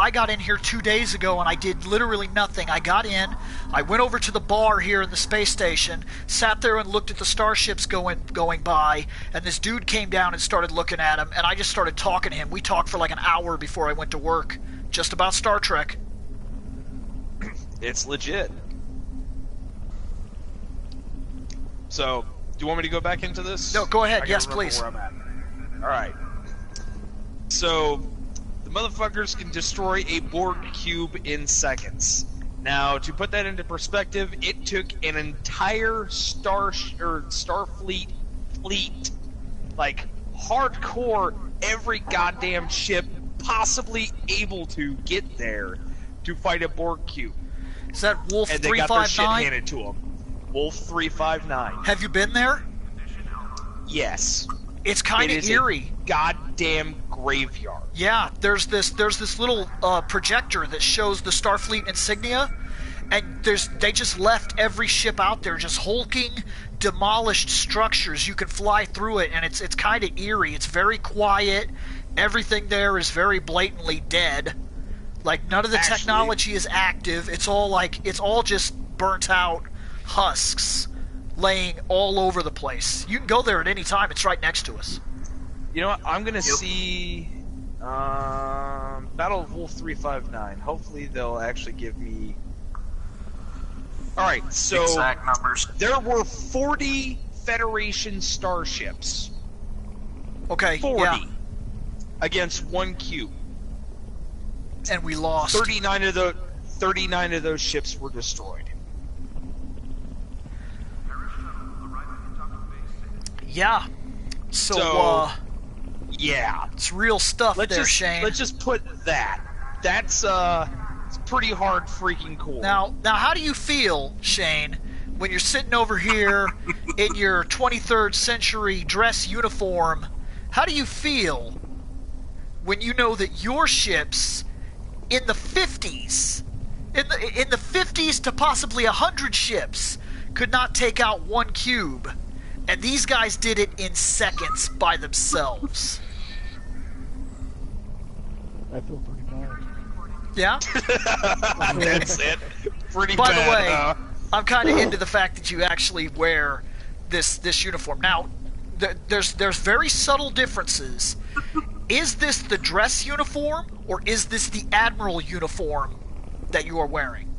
S1: 2 days ago and I did literally nothing. I got in, I went over to the bar here in the space station, sat there and looked at the starships going by, and this dude came down and started looking at him, and I just started talking to him. We talked for like an hour before I went to work, just about Star Trek.
S3: It's legit. So, do you want me to go back into this?
S1: No, go ahead. Yes, please.
S3: Where I'm at. All right. So, the motherfuckers can destroy a Borg cube in seconds. Now, to put that into perspective, it took an entire Starfleet fleet, like hardcore, every goddamn ship possibly able to get there to fight a Borg cube.
S1: Is that Wolf 359?
S3: And they got their shit handed to them. Wolf 359.
S1: Have you been there?
S3: Yes.
S1: It's kind of eerie.
S3: Goddamn graveyard.
S1: Yeah, there's this little projector that shows the Starfleet insignia, and they just left every ship out there, just hulking, demolished structures. You can fly through it, and it's kind of eerie. It's very quiet. Everything there is very blatantly dead. Like none of the technology is active. It's all just burnt out husks laying all over the place. You can go there at any time. It's right next to us.
S3: You know what? I'm going to see Battle of Wolf 359. Hopefully they'll actually give me... Alright, so...
S4: exact numbers.
S3: There were 40 Federation starships.
S1: Okay,
S3: 40.
S1: yeah.
S3: Against one cube.
S1: And we lost.
S3: 39 of those ships were destroyed.
S1: Yeah. So
S3: yeah.
S1: It's real stuff Shane.
S3: Let's just put that. That's pretty hard freaking cool.
S1: Now, how do you feel, Shane, when you're sitting over here in your 23rd century dress uniform? How do you feel when you know that your ships in the 50s, in the 50s to possibly 100 ships, could not take out one cube, and these guys did it in seconds by themselves?
S5: I feel pretty bad.
S1: Yeah?
S3: That's it. Pretty
S1: By
S3: bad.
S1: the way, I'm kind of into the fact that you actually wear this uniform. Now, there's very subtle differences. Is this the dress uniform, or is this the Admiral uniform that you are wearing?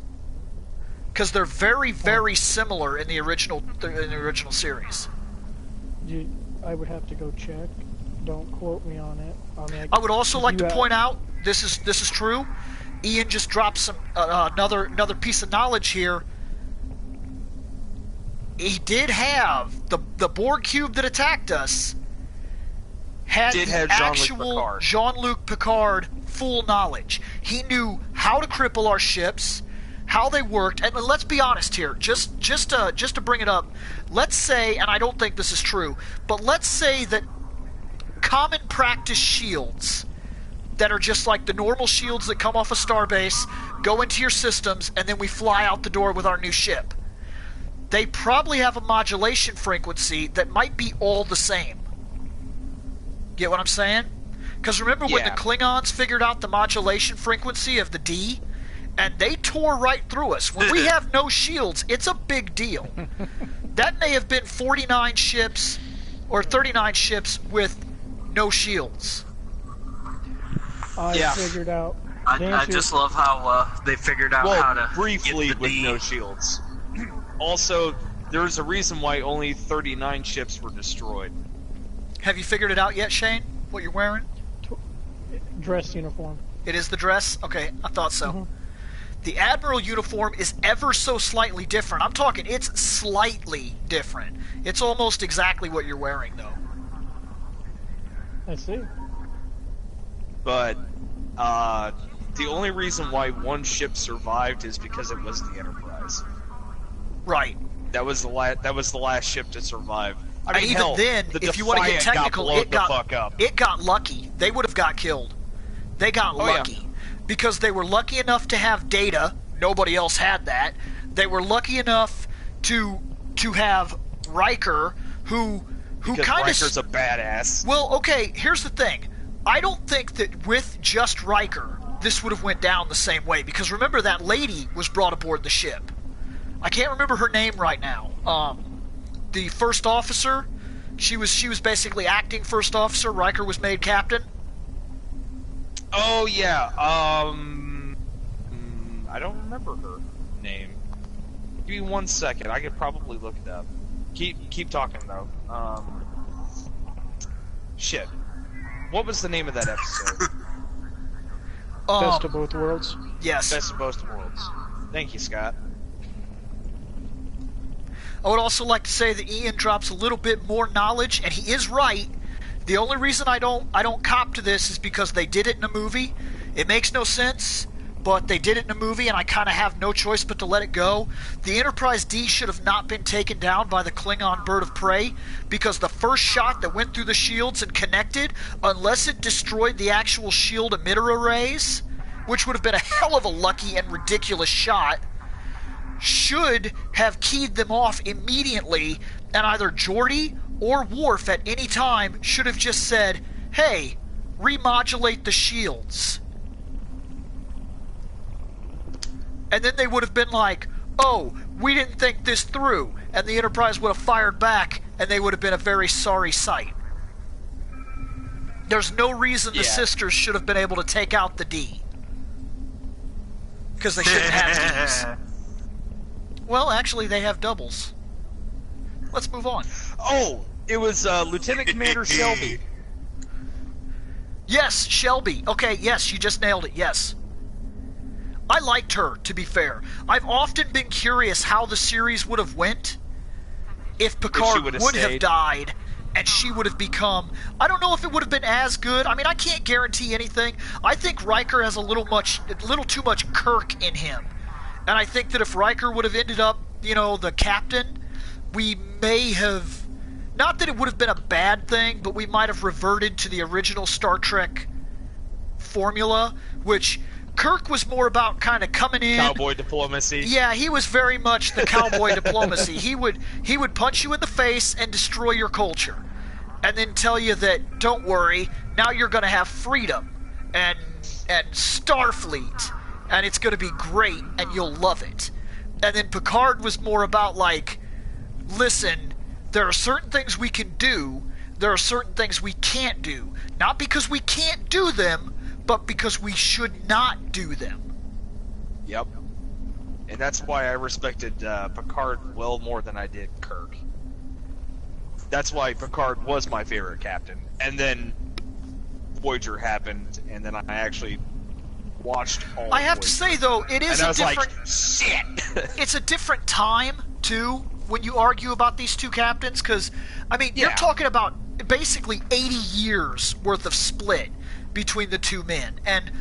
S1: Because they're very, very similar in the original series.
S5: I would have to go check. Don't quote me on it.
S1: I would also like to point out, this is true. Ian just dropped some another piece of knowledge here. He did have the Borg cube that attacked us had actual Jean-Luc Picard full knowledge. He knew how to cripple our ships, how they worked, and let's be honest here, just to bring it up. Let's say, and I don't think this is true, but let's say that common practice shields that are just like the normal shields that come off a starbase go into your systems, and then we fly out the door with our new ship. They probably have a modulation frequency that might be all the same. Get what I'm saying? Because remember when the Klingons figured out the modulation frequency of the D, and they tore right through us. When we have no shields, it's a big deal. That may have been 49 ships or 39 ships with no shields.
S5: I figured out.
S4: I just love how they figured out how to
S3: briefly
S4: get the
S3: with
S4: D.
S3: no shields. Also, there's a reason why only 39 ships were destroyed.
S1: Have you figured it out yet, Shane? What you're wearing?
S5: Dress uniform.
S1: It is the dress? Okay, I thought so.
S5: Mm-hmm.
S1: The Admiral uniform is ever so slightly different. I'm talking, it's slightly different. It's almost exactly what you're wearing, though.
S5: I see.
S3: But the only reason why one ship survived is because it was the Enterprise.
S1: Right.
S3: That was the last ship to survive. I mean,
S1: even
S3: hell,
S1: then,
S3: the
S1: if you want to get technical, it got lucky. They would have got killed. They got lucky.
S3: Yeah.
S1: Because they were lucky enough to have data. Nobody else had that. They were lucky enough to have Riker, who kind of...
S3: Riker's a badass.
S1: Well, okay, here's the thing. I don't think that with just Riker, this would have went down the same way. Because remember, that lady was brought aboard the ship. I can't remember her name right now. The first officer, she was basically acting first officer. Riker was made captain.
S3: Oh yeah. I don't remember her name. Give me 1 second. I could probably look it up. Keep talking though. Shit. What was the name of that episode?
S6: Best of Both Worlds.
S1: Yes.
S3: Best of Both Worlds. Thank you, Scott.
S1: I would also like to say that Ian drops a little bit more knowledge, and he is right. The only reason I don't cop to this is because they did it in a movie. It makes no sense, but they did it in a movie, and I kind of have no choice but to let it go. The Enterprise D should have not been taken down by the Klingon bird of prey, because the first shot that went through the shields and connected, unless it destroyed the actual shield emitter arrays, which would have been a hell of a lucky and ridiculous shot, should have keyed them off immediately, and either Geordi or Worf at any time should have just said, hey, remodulate the shields. And then they would have been like, oh, we didn't think this through, and the Enterprise would have fired back, and they would have been a very sorry sight. There's no reason the sisters should have been able to take out the D. Because they shouldn't have Ds. Well, actually, they have doubles. Let's move on.
S3: Oh, it was Lieutenant Commander Shelby.
S1: Yes, Shelby. Okay, yes, you just nailed it, yes. I liked her, to be fair. I've often been curious how the series would have went if Picard would have died and she would have become, I don't know if it would have been as good. I mean, I can't guarantee anything. I think Riker has a little too much Kirk in him. And I think that if Riker would have ended up, the captain, we may have, not that it would have been a bad thing, but we might have reverted to the original Star Trek formula, which Kirk was more about kind of coming in.
S3: Cowboy diplomacy.
S1: Yeah, he was very much the cowboy diplomacy. He would punch you in the face and destroy your culture, and then tell you that, don't worry, now you're going to have freedom and Starfleet, and it's going to be great, and you'll love it. And then Picard was more about like, listen, there are certain things we can do, there are certain things we can't do, not because we can't do them, but because we should not do them.
S3: Yep. And that's why I respected Picard well more than I did Kirk. That's why Picard was my favorite captain. And then Voyager happened, and then I actually watched all
S1: I have
S3: Voyager.
S1: to say, though, it is a different...
S3: Like, shit!
S1: It's a different time, too, when you argue about these two captains, because, I mean, you're talking about basically 80 years worth of split between the two men. And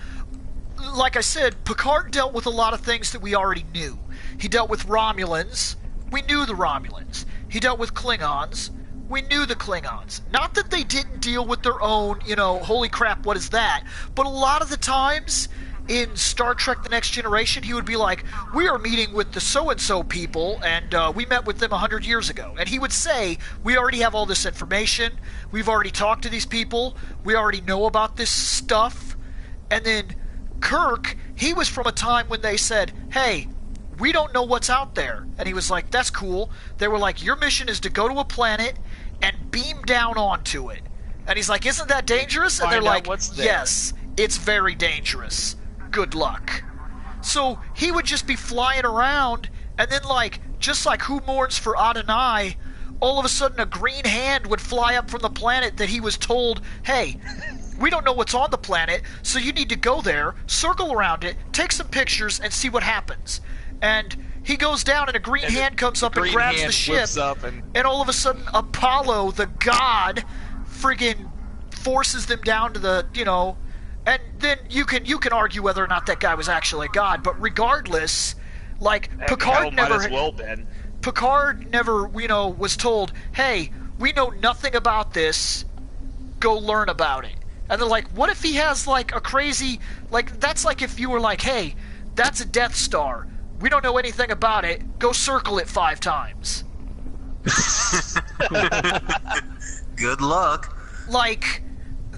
S1: like I said, Picard dealt with a lot of things that we already knew. He dealt with Romulans. We knew the Romulans. He dealt with Klingons. We knew the Klingons. Not that they didn't deal with their own, holy crap, what is that? But a lot of the times in Star Trek The Next Generation, he would be like, we are meeting with the so-and-so people, and we met with them 100 years ago. And he would say, we already have all this information, we've already talked to these people, we already know about this stuff. And then Kirk, he was from a time when they said, hey, we don't know what's out there. And he was like, that's cool. They were like, your mission is to go to a planet and beam down onto it. And he's like, isn't that dangerous? And they're like, yes, it's very dangerous. Good luck. So he would just be flying around, and then, like, just like Who Mourns for Adonai, all of a sudden a green hand would fly up from the planet that he was told, hey, we don't know what's on the planet, so you need to go there, circle around it, take some pictures, and see what happens. And he goes down, and a green hand comes up and grabs the ship, and all of a sudden Apollo, the god, friggin' forces them down to the, and then you can argue whether or not that guy was actually a god, but regardless, like, Picard never, was told, hey, we know nothing about this, go learn about it. And they're like, what if he has, like, a crazy, like, that's like if you were like, hey, that's a Death Star, we don't know anything about it, go circle it 5 times.
S4: Good luck.
S1: Like,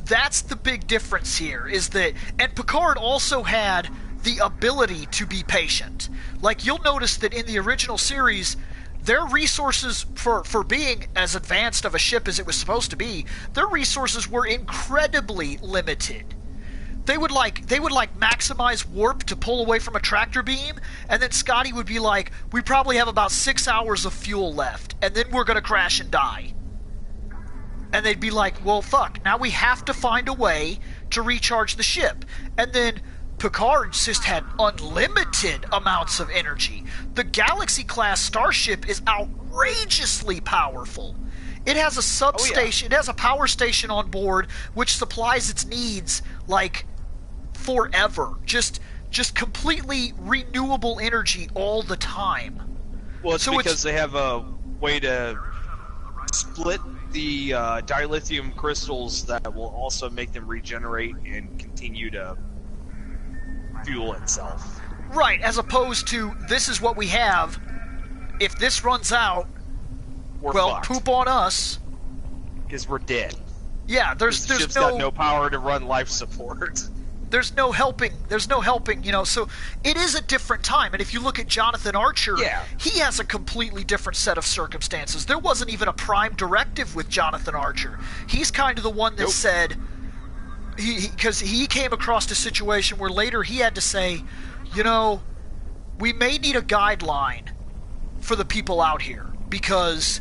S1: that's the big difference here, is that, and Picard also had the ability to be patient. Like, you'll notice that in the original series, their resources for being as advanced of a ship as it was supposed to be, their resources were incredibly limited. They would maximize warp to pull away from a tractor beam, and then Scotty would be like, we probably have about 6 hours of fuel left, and then we're going to crash and die. And they'd be like, well, fuck, now we have to find a way to recharge the ship. And then Picard just had unlimited amounts of energy. The Galaxy-class starship is outrageously powerful. It has a substation, It has a power station on board which supplies its needs, like, forever. Just completely renewable energy all the time.
S3: Well, it's because they have a way to split the dilithium crystals that will also make them regenerate and continue to fuel itself.
S1: Right, as opposed to, this is what we have. If this runs out,
S3: we're fucked.
S1: Poop on us.
S3: Because we're dead.
S1: Yeah, there's
S3: ship's got no power to run life support.
S1: There's no helping, so it is a different time. And if you look at Jonathan Archer, he has a completely different set of circumstances. There wasn't even a prime directive with Jonathan Archer. He's kind of the one that said, because he came across a situation where later he had to say, we may need a guideline for the people out here, because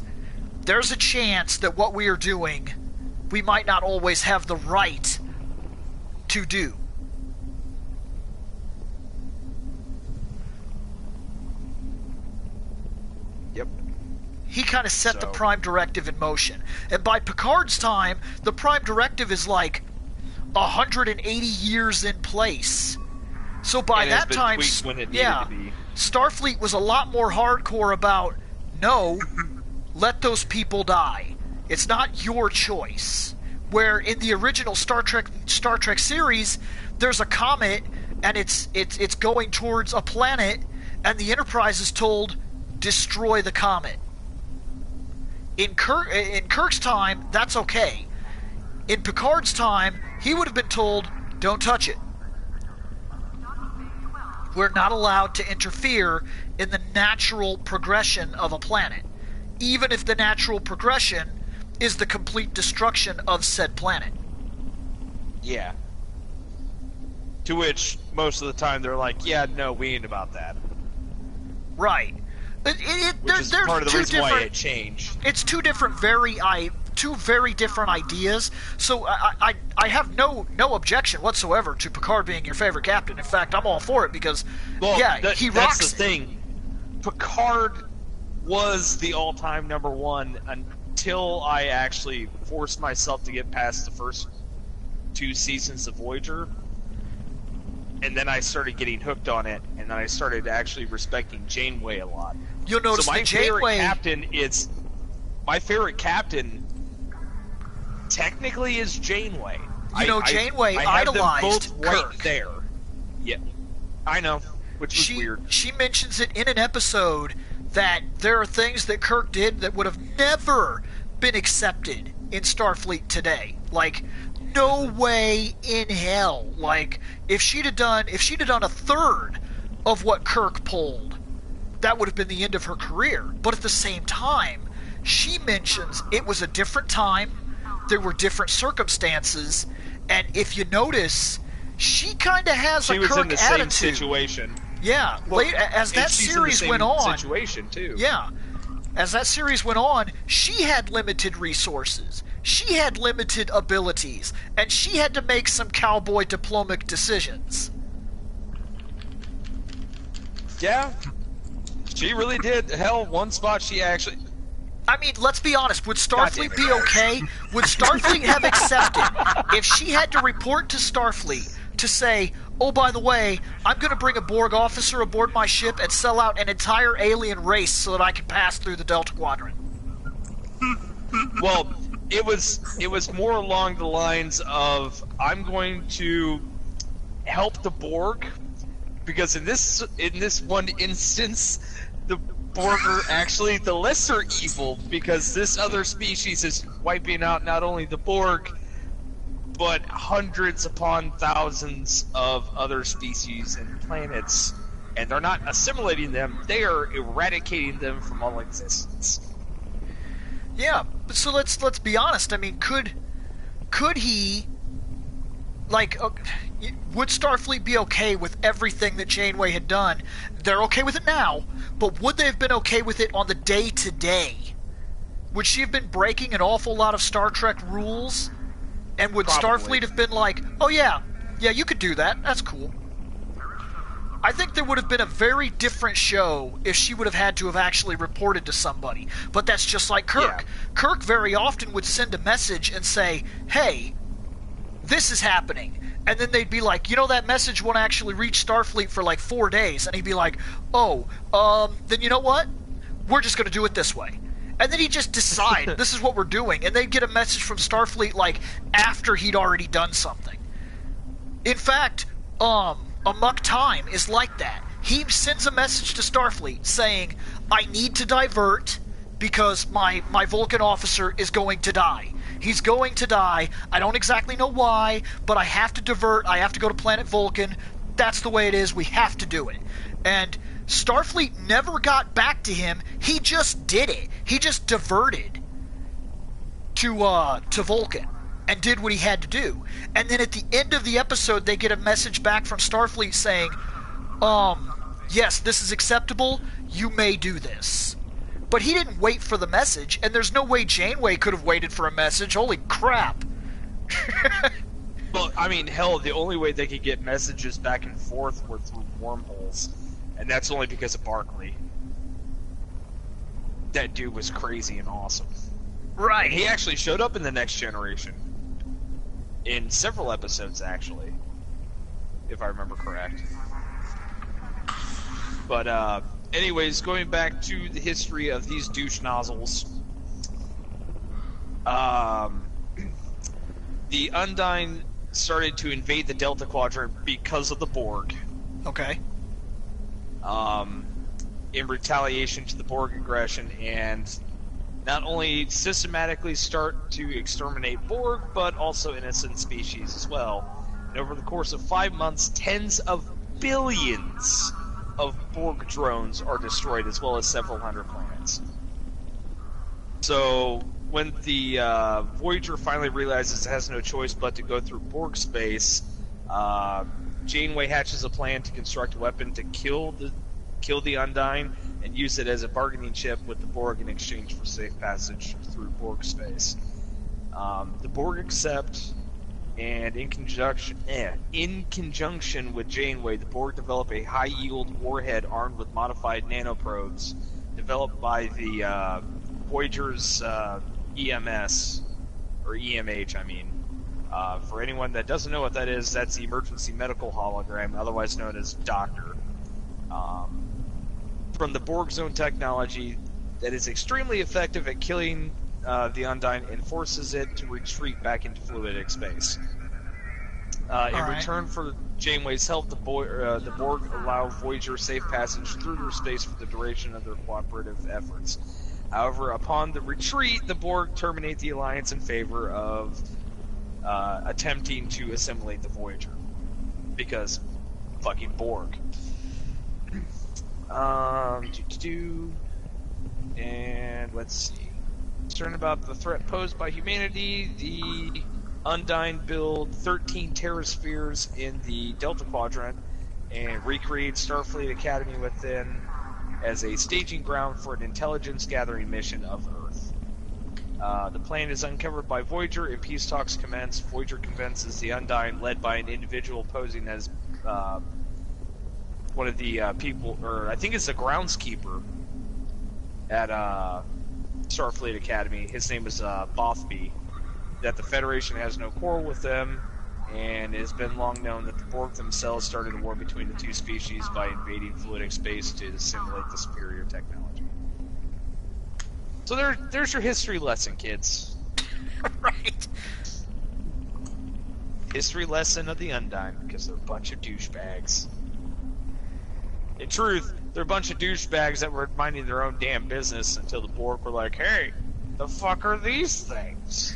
S1: there's a chance that what we are doing, we might not always have the right to do. he kind of set the Prime Directive in motion. And by Picard's time, the Prime Directive is like 180 years in place. So by that time, Starfleet was a lot more hardcore about, no, let those people die. It's not your choice. Where in the original Star Trek series, there's a comet and it's going towards a planet, and the Enterprise is told, destroy the comet. In Kirk's time, that's okay. In Picard's time, he would have been told, don't touch it. We're not allowed to interfere in the natural progression of a planet, even if the natural progression is the complete destruction of said planet.
S3: Yeah. To which, most of the time, they're like, yeah, no, we ain't about that.
S1: Right.
S3: Which is part of the reason why it changed.
S1: It's two very different ideas. So I have no objection whatsoever to Picard being your favorite captain. In fact, I'm all for it because, he rocks.
S3: That's the thing. Picard was the all-time number one until I actually forced myself to get past the first 2 seasons of Voyager. And then I started getting hooked on it, and then I started actually respecting Janeway a lot.
S1: You'll notice
S3: so my
S1: Janeway...
S3: my favorite captain technically is Janeway.
S1: Janeway
S3: I
S1: idolized
S3: have them both
S1: Kirk.
S3: Right there. Yeah, I know, which was weird.
S1: She mentions it in an episode that there are things that Kirk did that would have never been accepted in Starfleet today. Like, no way in hell. Like, if she'd have done a third of what Kirk pulled, that would have been the end of her career. But at the same time, she mentions it was a different time, there were different circumstances, and if you notice, she kind of has a Kirk attitude. She was in the same
S3: situation.
S1: Yeah, as that series went on,
S3: situation too.
S1: Yeah, as that series went on, she had limited resources, she had limited abilities, and she had to make some cowboy diplomatic decisions.
S3: Yeah, she really did. Hell, one spot she actually...
S1: I mean, let's be honest. Would Starfleet be okay? Would Starfleet have accepted if she had to report to Starfleet to say, oh, by the way, I'm going to bring a Borg officer aboard my ship and sell out an entire alien race so that I can pass through the Delta Quadrant?
S3: Well, it was more along the lines of, I'm going to help the Borg, because in this one instance, the Borg are actually the lesser evil, because this other species is wiping out not only the Borg, but hundreds upon thousands of other species and planets, and they're not assimilating them, they are eradicating them from all existence.
S1: Yeah, so let's be honest. I mean, could he, like, would Starfleet be okay with everything that Janeway had done? They're okay with it now, but would they have been okay with it on the day-to-day? Would she have been breaking an awful lot of Star Trek rules? And would Starfleet have been like, oh yeah, you could do that, that's cool. I think there would have been a very different show if she would have had to have actually reported to somebody. But that's just like Kirk. Yeah. Kirk very often would send a message and say, hey, this is happening. And then they'd be like, that message won't actually reach Starfleet for like 4 days. And he'd be like, then you know what? We're just going to do it this way. And then he'd just decide, this is what we're doing. And they'd get a message from Starfleet, like, after he'd already done something. In fact, Amok Time is like that. He sends a message to Starfleet saying, I need to divert because my Vulcan officer is going to die. He's going to die. I don't exactly know why, but I have to divert. I have to go to planet Vulcan. That's the way it is. We have to do it. And Starfleet never got back to him. He just did it. He just diverted to Vulcan and did what he had to do. And then at the end of the episode, they get a message back from Starfleet saying, yes, this is acceptable. You may do this. But he didn't wait for the message, and there's no way Janeway could have waited for a message. Holy crap.
S3: Well, I mean, hell, the only way they could get messages back and forth were through wormholes. And that's only because of Barclay. that dude was crazy and awesome.
S1: Right.
S3: And he actually showed up in The Next Generation. In several episodes, actually. If I remember correct. But, anyways, going back to the history of these douche nozzles. The Undyne started to invade the Delta Quadrant because of the Borg.
S1: Okay.
S3: In retaliation to the Borg aggression, and not only systematically start to exterminate Borg, but also innocent species as well. And over the course of 5 months, tens of billions of Borg drones are destroyed, as well as several hundred planets. So, when the Voyager finally realizes it has no choice but to go through Borg space, Janeway hatches a plan to construct a weapon to kill the Undyne and use it as a bargaining chip with the Borg in exchange for safe passage through Borg space. The Borg accept, and in conjunction with Janeway, the Borg develop a high-yield warhead armed with modified nanoprobes developed by the Voyager's EMS, or EMH, I mean. For anyone that doesn't know what that is, that's the Emergency Medical Hologram, otherwise known as Doctor. From the Borg's own technology that is extremely effective at killing the Undyne and forces it to retreat back into fluidic space. In return for Janeway's help, the Borg allow Voyager safe passage through their space for the duration of their cooperative efforts. However, upon the retreat, the Borg terminate the alliance in favor of attempting to assimilate the Voyager. Because fucking Borg. And let's see. Concerned about the threat posed by humanity, the Undyne build 13 terraspheres in the Delta Quadrant and recreate Starfleet Academy within as a staging ground for an intelligence gathering mission of Earth. The plan is uncovered by Voyager and peace talks commence. Voyager convinces the Undyne, led by an individual posing as one of the people, or I think it's the groundskeeper at Starfleet Academy. His name is Bothby. That the Federation has no quarrel with them, and it has been long known that the Borg themselves started a war between the two species by invading fluidic space to assimilate the superior technology. So there's your history lesson, kids.
S1: Right.
S3: History lesson of the Undyne, because they're a bunch of douchebags. In truth, they're a bunch of douchebags that were minding their own damn business until the Borg were like, hey, the fuck are these things?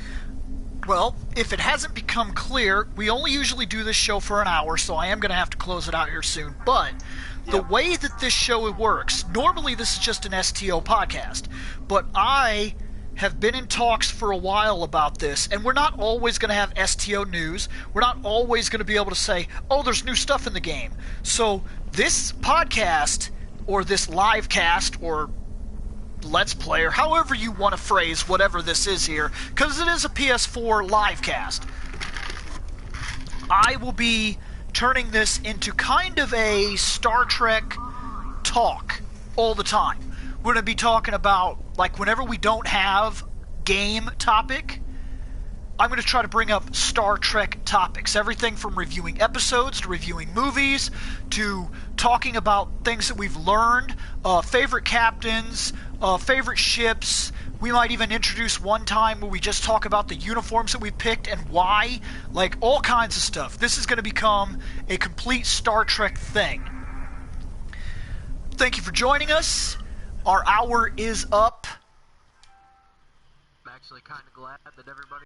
S1: Well, if it hasn't become clear, we only usually do this show for an hour, so I am going to have to close it out here soon. But the way that this show works, normally this is just an STO podcast, but I have been in talks for a while about this, and we're not always going to have STO news. We're not always going to be able to say, oh, there's new stuff in the game. So this podcast, or this live cast, or Let's Play, or however you want to phrase whatever this is here, because it is a PS4 live cast, I will be turning this into kind of a Star Trek talk all the time. We're going to be talking about, like, whenever we don't have game topic, I'm going to try to bring up Star Trek topics. Everything from reviewing episodes to reviewing movies to talking about things that we've learned, favorite captains, favorite ships. We might even introduce one time where we just talk about the uniforms that we picked and why. Like, all kinds of stuff. This is going to become a complete Star Trek thing. Thank you for joining us. Our hour is up.
S4: I'm actually kind of glad that everybody